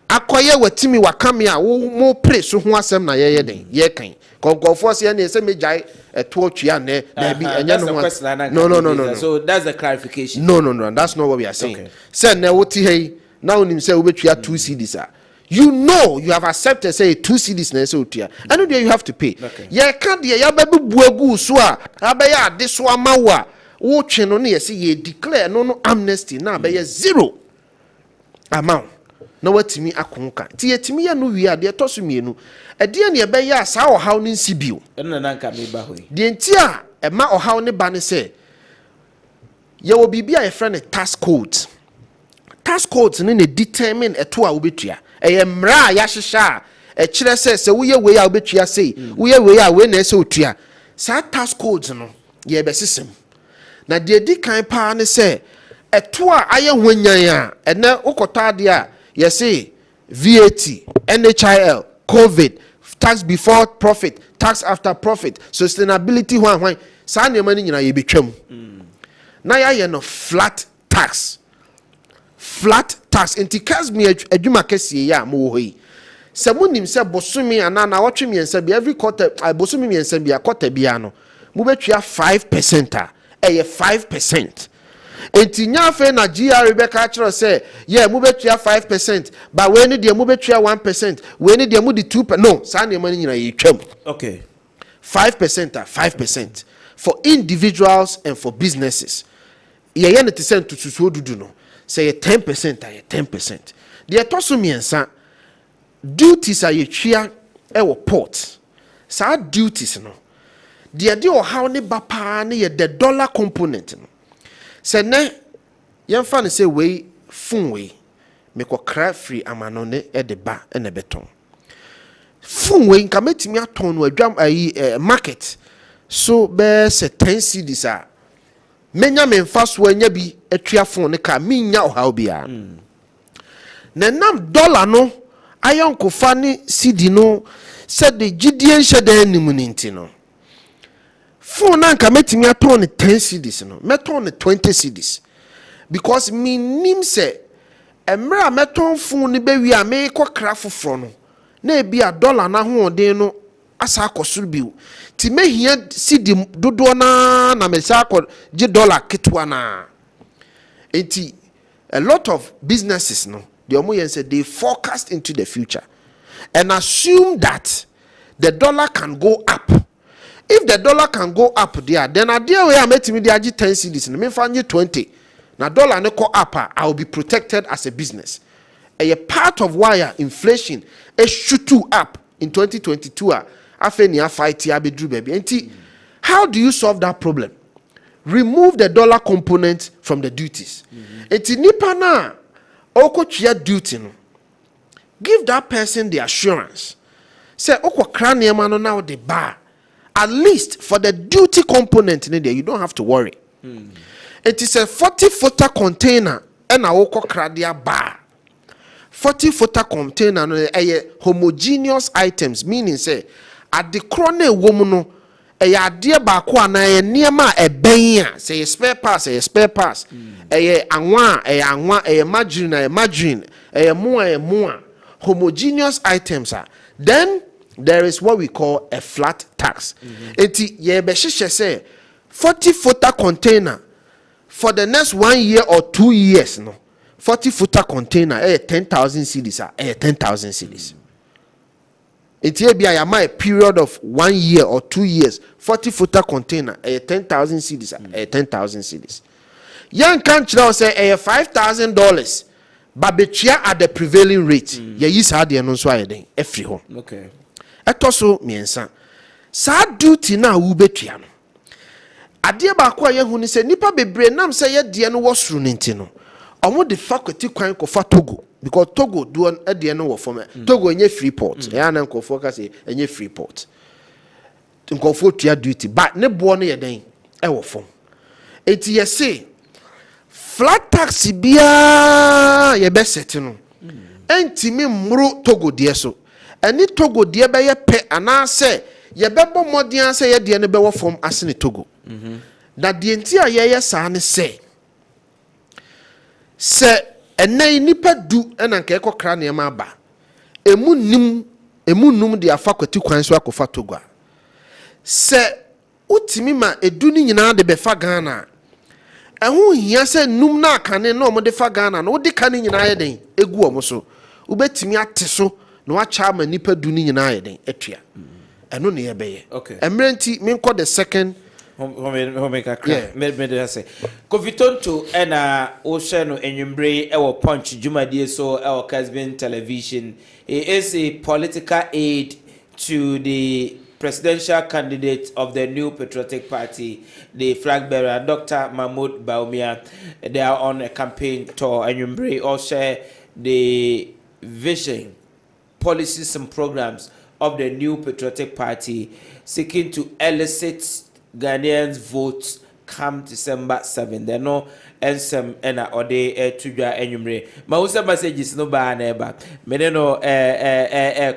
akoye watimi wakame a wo mo pre so ho asem na yeye den yekan konkofo se na ese mejai eto twia na bi enya no ho so that's the clarification no that's not what we are saying okay. Say na woti hey now nim say obetwa 2 cedis a you know you have accepted say 2 cedis na say otua and then you have to pay ye ka de ya babu agu so a abaya ade so amawa wo twe no na ye say ye declare no amnesty na abaya zero amount na watimi akonka ti yetimi ya no wi ade to so mienu ade ne ebaya sa ohaw ne nsibio na nka me ba hoyi de nti a ema ohaw ne ba ne say ye wo bibia ye friend tax codes ne determine eto a obetua mra ya hyeha a kire se wo ye we a obetua sei wo ye we a we na se otua sa tax codes no ye be sesem na de di kan pa ne se eto a aye hwanyan a ene ukota de a ye say VAT, NHIL, COVID, tax before profit, tax after profit, sustainability hwan sa ne mani nyina ye betwam na ya ye no flat tax enti Kessben adwuma kese ya mo hoyi se munim se bosumi ana na wotwe miensa bi every quarter bosumi miensa bi a quarter bia no mo betua 5% a 5% enti nya fe na GR be ka kire say yeah mu betua 5% but we ni de mu betua 1% we ni de mu di 2%. No, sa na mani nyina ye twam. Okay. 5% are 5% for individuals and for businesses. Ye ye ne te say tutuso dudu no. Say 10% are 10%. De etoso miensa duties are ye twia e wo port. Sa duties no. De o how ne ba pa ne ye the dollar component no. Say ne yemfa ne say we fun we me ko kra free amano ne e de ba e ne beton. Fun we nka metimi aton no adwam ayi market so be se 10 cedis a menya me mfa so anya bi atwa fun ne ka menya o how bia na nam dollar no ayon ko fa ne cedi no se de gidie nhye dan nim ni nti no fun na nka metimi aton ne 10 cedis no meton ne 20 cedis because me nim se emra meton fun ne be wi a me ko kra foforo no na ebia dollar na ho den no asa akosuru biu ti mehia sidi dodo na mesa akọ gi dollar ketwa na enti a lot of businesses no the omo say they forecast into the future and assume that the dollar can go up. If the dollar can go up there, then idea we are metimi dey agi 10 cedis no me fa nye 20 na dollar ne ko up I will be protected as a business. A part of why inflation is shoot up in 2022 afeni fight ya bedru baby. Enti how do you solve that problem? Remove the dollar component from the duties. Enti nipa na okotwa duty no. Give that person the assurance. Say okwa niema no now the bar. At least for the duty component in there you don't have to worry. It is a 40-footer container and a okwa dia bar. 40-footer container no homogeneous items, meaning say at the crone woman no ade ba ko ana niema eben a say spare parts anwa margarine mo homogeneous items are. Then there is what we call a flat tax. Eti ye be say 40-footer container for the next 1 year or 2 years no 40-footer container 10,000 cedis 10,000 cedis. It may be a period of 1 year or 2 years. 40-footer container 10,000 cedis 10,000 cedis. Young country say $5,000, but betria at the prevailing rate. Ye is hard no so ayden every home. Okay. Etoso miensa. Sa duty na wo betria no. Ade ba ko ye hu ni se nipa bebre nam se ye de no wo suru ni nti no. Omo de faculty kwan ko fa Togo because Togo do an ade no wo form. Togo enye free port. Ya na nko focus enye free port. Nko fo tua duty but ne bo no ye den e wo form. Eti ye say flat tax bia ye be set no. Entimi mmro Togo de so. Eni Togo de be ye pe ana se ye bebo modern say ye de no be wo form asene Togo. Da de enti a ye sa ne say se enai nipa du ena nka ekokra ne ma ba emu num de afa kwati kwan so akofa Togo a se utimi ma edu ni nyina de be fa Ghana ehu hia se num na akane na omo de fa Ghana na odi kane nyina ye den egu omo so ubetimi ate so na wa cha ma nipa du ni nyina ye den etua eno ne ye be ye okay emrenti me call the second Kofitonto ena osheno enyumbre ewo punch jumadie so ewo Kessben television. He is a political aide to the presidential candidate of the New Patriotic Party, the flag bearer, Dr. Mahmoud Baumia. They are on a campaign tour. Enyumbre all share the vision, policies and programs of the New Patriotic Party, seeking to elicit Ghanaians votes come December 7. There no ensem ena ode tudwa enyumre. Ma usa messages no ba na eba. Me no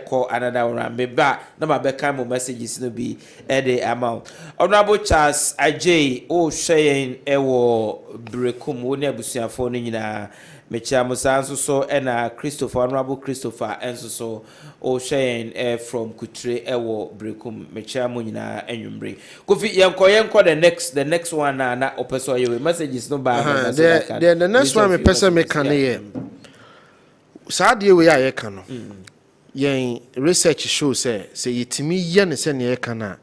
call another one. Me ba na ma beka mo messages no bi the amount. Honorable Charles Ajay o shayin ewo brekum woni abusuafo no nyina mekyia mo saa nso so na Christopher Honorable Christopher enso so o hwɛn from Kutre ewo Brekum mekyia mo nyina anwumbre Kofi yenko the next one na opeso ye messages no ba the next one me person me kan ye saa de we ya kan no yen research show say yetimi ye ne se ne ye kan na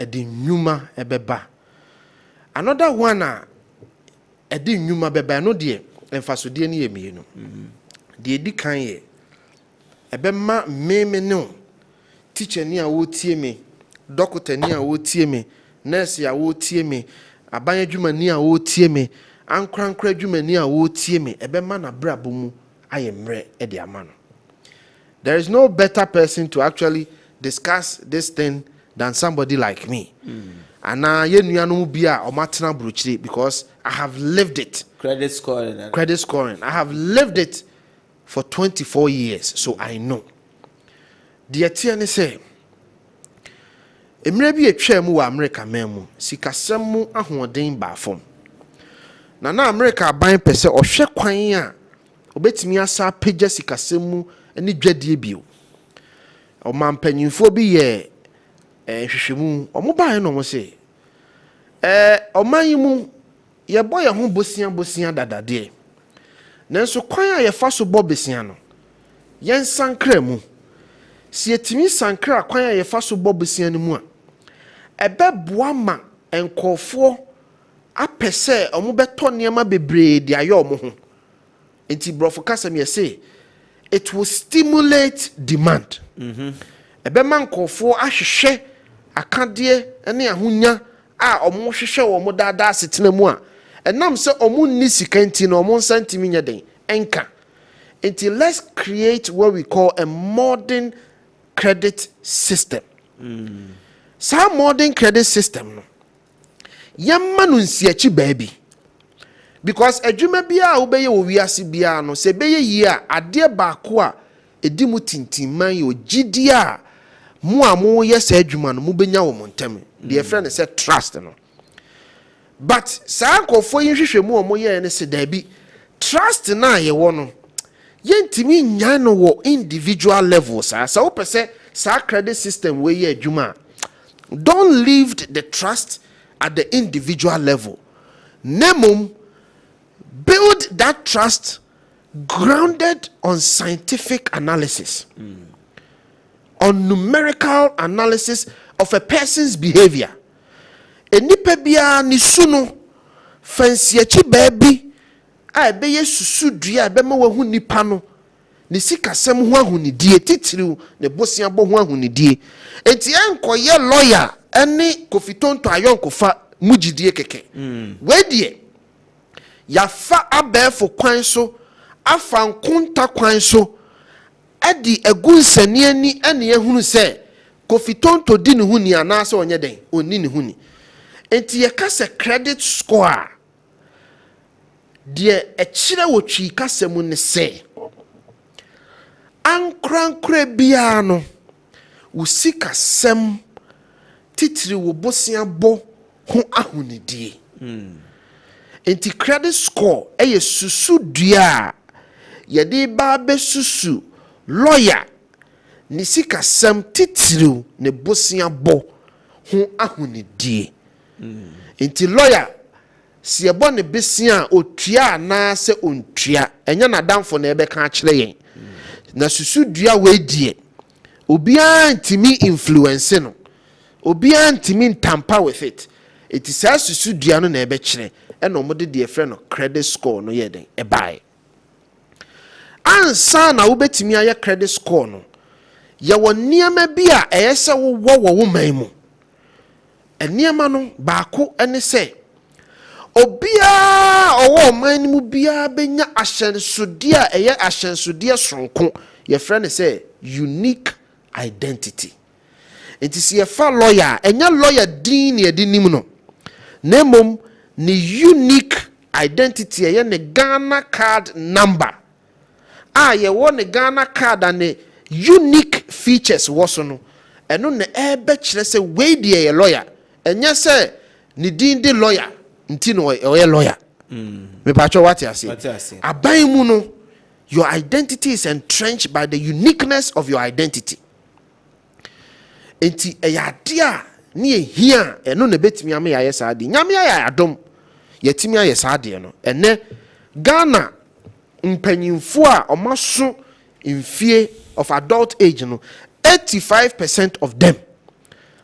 e de nnwuma ebeba another one e de nnwuma beba no de emfasodie ne ye mienu de di kan ye ebema meme no teacher ni a wo tie me doctor ni a wo tie me nurse a wo tie me aban adwuma ni a wo tie me ankrankra adwuma ni a wo tie me ebema na brabo mu ayemre e de amano. There is no better person to actually discuss this thing than somebody like me. And now ye nuanu bia o matena bruchiri because I have lived it. Credit scoring. I have lived it for 24 years, so I know. The atiane say emre bi etwa mu wa America memu sikasem mu ahoden ba fom. Na America aban pese ohwe kwan a obetimi asa pagya sikasem mu ani dwadie bio. O mampanyinfo bi ye hwehwemu o mo bae no mo se o manyimu ye boye ho bosia dadade. Nanso kwan a ye fa so bo besia no yen sankra mu. Si etimi sankra kwan a ye fa so bo besia no mu a ebeboa ma enkofo apese o mo beto niam bebre de ayo mo ho. Enti brofo kasam ye say it will stimulate demand. Ebema nkofo ahwehwe akade ene ahonya a omo hwehwe wo mo dada asetena mu a enam se omo ni sika nti na omo santimi nya den enka. Enti let's create what we call a modern credit system. Sa modern credit system no yamma no nsiachi baabi. Because adwuma bia a wobeye wo wiase bia no se beye yi a ade baako a edi mu tintinman yo gidi a mu amo ye sa adwuma no mu benya wo montem. The friend say trust no. But sa akofo yin hwehwe mu omo ye ne se da bi trust na ye wo no yentimi nya no wo individual levels sa wo pese sa credit system we ye adwuma. Don't leave the trust at the individual level. Nemum build that trust grounded on scientific analysis, on numerical analysis of a person's behavior. Enipa bia ni suno fansiachi baabi a beye susu dua be ma wahu nipa no ni sikasem ho ahunidie titiriw ne bosia bo ho ahunidie enti enkoye lawyer ene kofitonto ayonkofa mugidie keke wedie ya fa abefo kwan so afa nkunta kwan so adi egunsani ani ene ehunu se kofitonto di ne huni anase onye den oni ne huni enti ye kase credit score de ekire wotwi kasemu ne se ankrankra bia no usika sem titiri wo bosia bo ho ahunidie enti credit score eye susu dua ye de ba be susu lawyer ni sika sem titiri ne bosia bo ho ahunidie enti lawyer si ebo ne besia otua na se ontua enya na damfo na ebe ka kire yen na susu dua we die obia ntimi influence no obia ntimi tamper with it. It is as susu dua no na ebe kire e no mode de friend no credit score no ye den e buy ansa na wo betimi aye credit score no ye woniama bia eyese wo manmu eniama no baako ene se obia owo manmu bia benya ahyensude a eye ahyensude sonko ye friend say unique identity. It is ye fa lawyer enya lawyer din ye dinim no nemom ni unique identity ye ne Ghana card number ye wo ne Ghana card and unique features woso no eno ne ebe kire se we de ye lawyer enya se ni din de lawyer nti no ye lawyer Me pacho what you say. What you say. Aban mu no, your identity is entrenched by the uniqueness of your identity. Enti eyadia ni ehia eno na betimi ame ya yesade. Nyame ya adom. Yetimi ya yesade no. Ene Ghana mpanyimfo a omaso mfie of adult age no 85% of them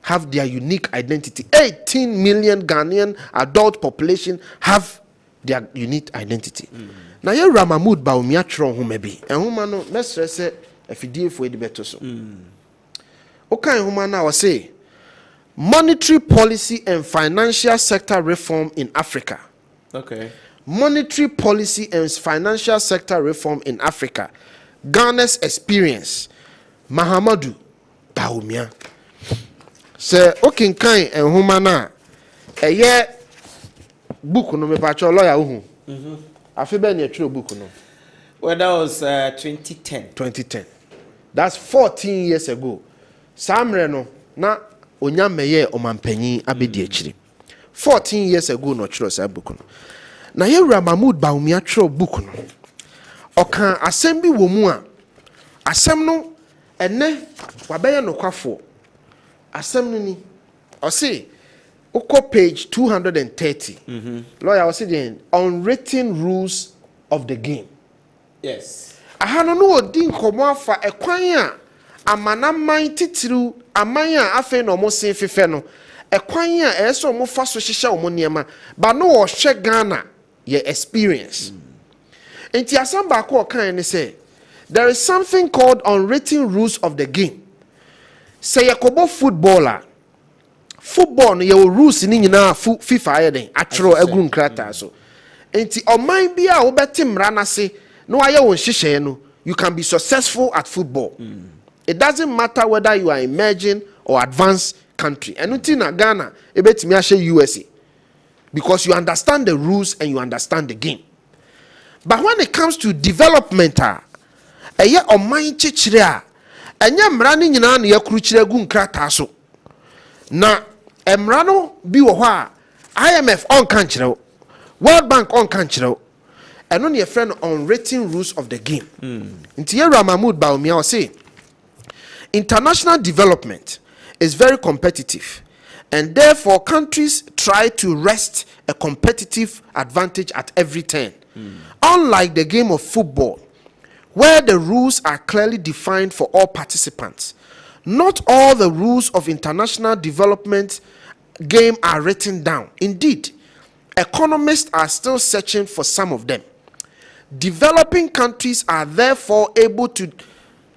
have their unique identity. 18 million Ghanaian adult population have their unique identity. Na ye Ramamud Baumia tron ho mebi. Ehuma no mesre se afidie fo edi beto so. Okay, ehuma na say monetary policy and financial sector reform in Africa. Okay. Monetary policy and financial sector reform in Africa. Ghana's experience. Mahamadou Baumia. Se okinkan ehuma na eye book no me pacho lawyer uhu. Afi be na tro book no. Well, that was 2010. 2010. That's 14 years ago. Samre no na onyameye omampanyin abedi akiri. 14 years ago no tro sa book no. Na ye Mahmoud Baumia tro book no. Okan asem bi wo mu a asem no ene wabeye no kwafo. Asem no ni o say oko page 230. Lawyer was saying unwritten rules of the game. Yes. Ahano no odi nkomo afa ekwan a amanaman titiru aman a afa no mo se fefe no ekwan a eso mo fa so hihye o mo niema ba no wo hwe Ghana ye experience. Enti asam ba ko kan ni say there is something called unwritten rules of the game. Say yakobo footballer football no ye rules ni nyina FIFA ye den atro agu nkrata so. Enti oman bia wo beti mra na se no aye won hihye no you can be successful at football. It doesn't matter whether you are emerging or advanced country. And until na Ghana e betimi ahye USA because you understand the rules and you understand the game. But when it comes to development eye oman chichire a enye mra ni nyina na yakuru chire agu nkrata so. Na emra no bi wo ho a IMF on kan chire World Bank on kan chire eno ne friend unwritten rules of the game. Nti ye Mahmoud Baumia say international development is very competitive and therefore countries try to wrest a competitive advantage at every turn. Unlike the game of football where the rules are clearly defined for all participants, not all the rules of international development game are written down. Indeed, economists are still searching for some of them. Developing countries are therefore able to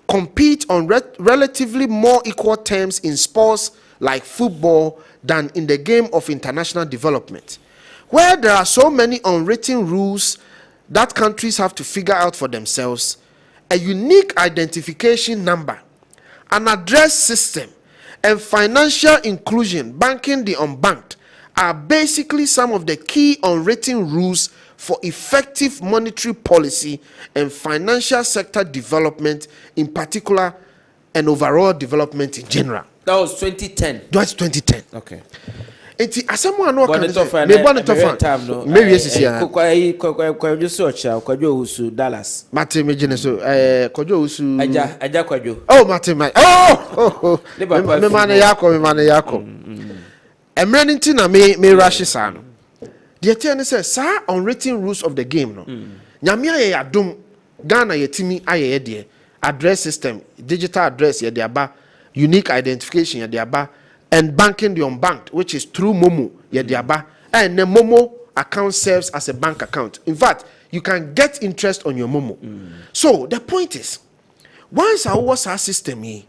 compete on relatively more equal terms in sports like football than in the game of international development, where there are so many unwritten rules that countries have to figure out for themselves. A unique identification number, an address system, and financial inclusion, banking the unbanked, are basically some of the key unwritten rules for effective monetary policy and financial sector development in particular and overall development in general. That was 2010. That's 2010. Okay. Enti asemo ano kan Bonitofa me bonitofa time no. Maybe yes ya. Kwadwo socha, kwadwo usu Dallas. Mate me gene so kwadwo usu Aja kwadwo. Oh mate my. Oh. Me mane yako. Emre nti na me rush sa no. The ten says sa unwritten rules of the game no. Nyame aye adom Ghana yetimi aye de address system, digital address ye de aba, unique identification ye de aba, and banking the unbanked, which is through Momo ye de aba, and the Momo account serves as a bank account. In fact, you can get interest on your Momo. So the point is, once I was our system here,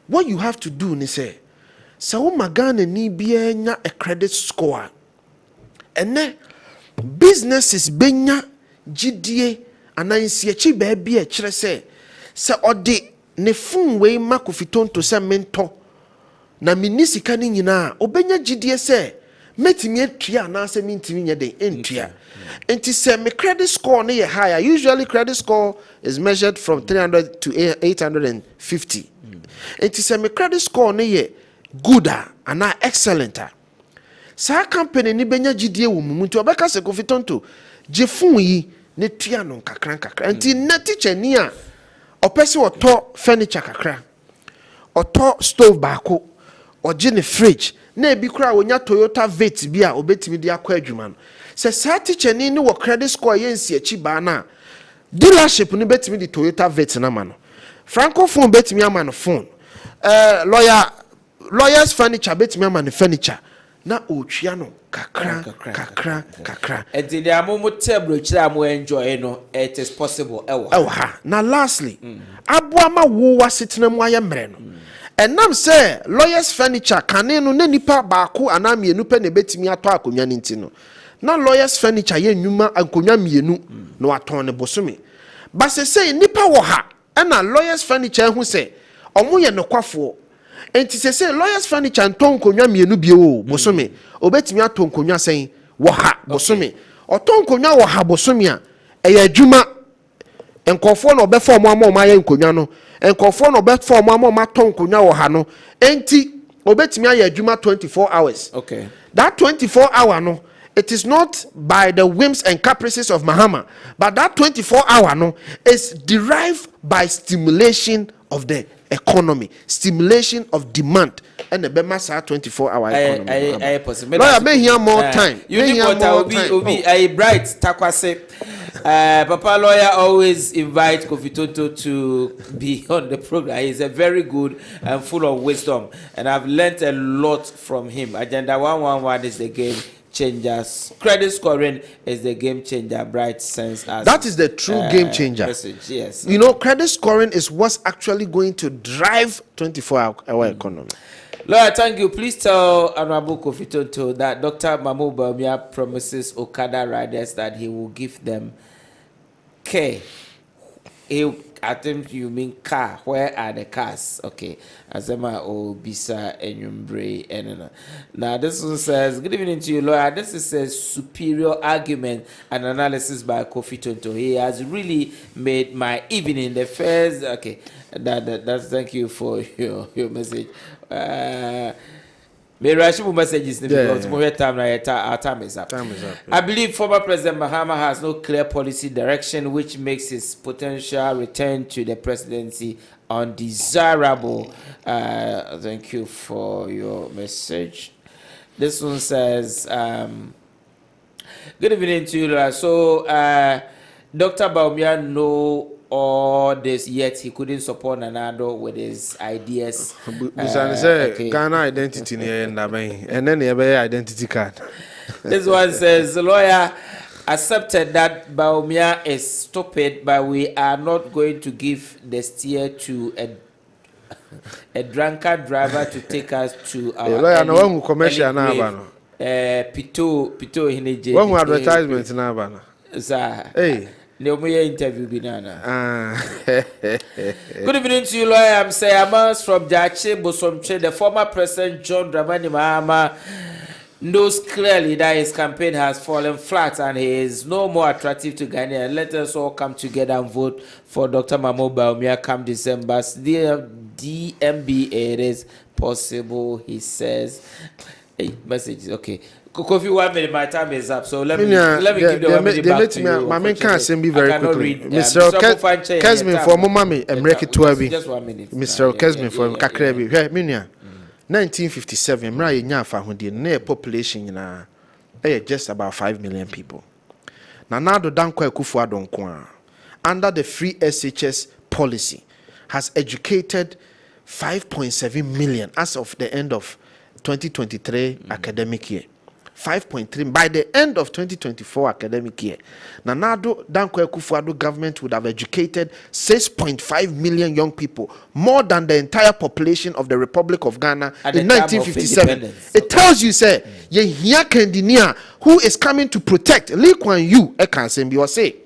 what you have to do is say, so Magana ni biya a credit score. And then businesses benya GDA and I see a cheap baby a chere se odi ne fun we makofiton to se mentor na minisika ni nyina obenya GDA se metimi atua na se mintimi nya den entua enti se me credit score ne ye higher. Usually credit score is measured from 300 to 850. Enti se me credit score ne ye gooder and excellent. Sa company ni benya gidie wo mu nti obeka se Kofi Tonto je fun yi ne tua no kakra nti na teacher ni a opese oto furniture kakra oto stove baako oje ne fridge na ebi kura wonya Toyota Vet bi a obetimi de akwa adwuma no se sa teacher ni wo credit score yensi achi ba na dealership ni betimi de Toyota Vet na ma no francophone betimi ama no phone lawyers furniture betimi ama no furniture na otwia no kakra and the amomo table chira mo enjoy no it is possible ewo ha na lastly aboama wo wasetena mu ayemre no enam say lawyers furniture kane no na nipa baako ana mienu pe na betimi ato akonwa ne nti no na lawyers furniture ye nwuma akonwa mienu no aton ne bosome ba se nipa wo ha na lawyers furniture hu say omo ye nokwafo enti se lawyers furniture nton konwa mienu bie o bosome obetimi aton konwa sen wo ha bosome oton konwa wo ha bosome a eya adwuma enkofo no be form ama ye nkonwa no enkofo no be form ama ton konwa wo ha no enti obetimi aye adwuma 24 hours. Okay, that 24 hour no it is not by the whims and caprices of Mahama, but that 24 hour no is derived by stimulation of the economy, stimulation of demand, and the Bemasa 24-hour economy. I possible. Lawyer, may hear more time. You need more time. Obi, I bright takwase. Papa lawyer always invite Kofi Tonto to be on the program. He's a very good and full of wisdom, and I've learnt a lot from him. Agenda 111 is the game changers. Credit scoring is the game changer. Bright sense as that is the true game changer message. Yes, you know, credit scoring is what's actually going to drive 24-hour economy. Lawyer, thank you. Please tell Honorable Kofi Tonto that Dr. Mahmoud Bawumia promises Okada riders that he will give them care. I think you mean car. Where are the cars? Okay. Azema Obisa Enyumbre Enena. Now this one says, good evening to you, lawyer. This is a superior argument and analysis by Kofi Tonto. He has really made my evening. The first, okay. That's thank you for your message. Messages because our time is up. I believe former President Mahama has no clear policy direction, which makes his potential return to the presidency undesirable. Thank you for your message. This one says, good evening to you. So, Dr. Bawumia know all this, yet he couldn't support Nanado with his ideas. Okay. Ghana identity and then the identity card. This one says the lawyer accepted that Bawumia is stupid, but we are not going to give the steer to a drunkard driver to take us to our lawyer. No one commercial now. Pito Ohene Gyan. One advertisement now. Sir. Hey. Interview binana. Good evening to you, lawyer. I'm Sayamans from Jache Bosomche. The former president John Dramani Mahama knows clearly that his campaign has fallen flat and he is no more attractive to Ghanaians. Let us all come together and vote for Dr. Mahmoud Bawumia come December. DMB, it is possible, he says. Hey, messages, okay. Kofi, 1 minute, my time is up. So let me give the 1 minute back to you. My man can't say me very quickly. Mr. Kessben for mommy, America to Abby. Just 1 minute. Mr. Kessben for Kakrebi. Hey, Minya. 1957, Mra Nyafa Hundi, near population just about 5 million people. Nanado Dankwa Kufuor Donkwa, under the free SHS policy, has educated 5.7 million as of the end of 2023 academic year. 5.3 by the end of 2024 academic year. Nanado Dankwa Kufuor government would have educated 6.5 million young people, more than the entire population of the Republic of Ghana in 1957. It tells you, say, Yehia Kendinia, who is coming to protect Lee Kuan Yew, say,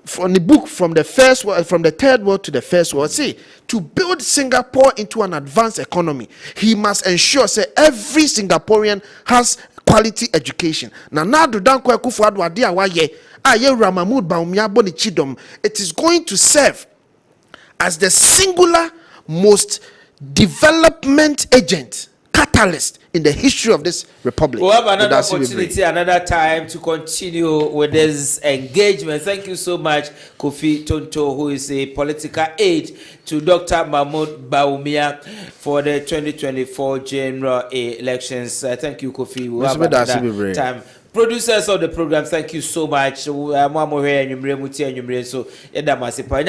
from the book from the first world, from the third world to the first world, say, to build Singapore into an advanced economy, he must ensure, say, every Singaporean has quality education. Now do Dankwa Kufuor adia waye aye Mahmoud Bawumia boni chidom. It is going to serve as the singular most development agent, catalyst in the history of this republic. We'll have another That's it, we opportunity, another time to continue with this engagement. Thank you so much, Kofi Tonto, who is a political aide to Dr. Mahmoud Bawumia for the 2024 general elections. Thank you, Kofi. We'll have another time. Producers of the program, thank you so much. So Edamasipa.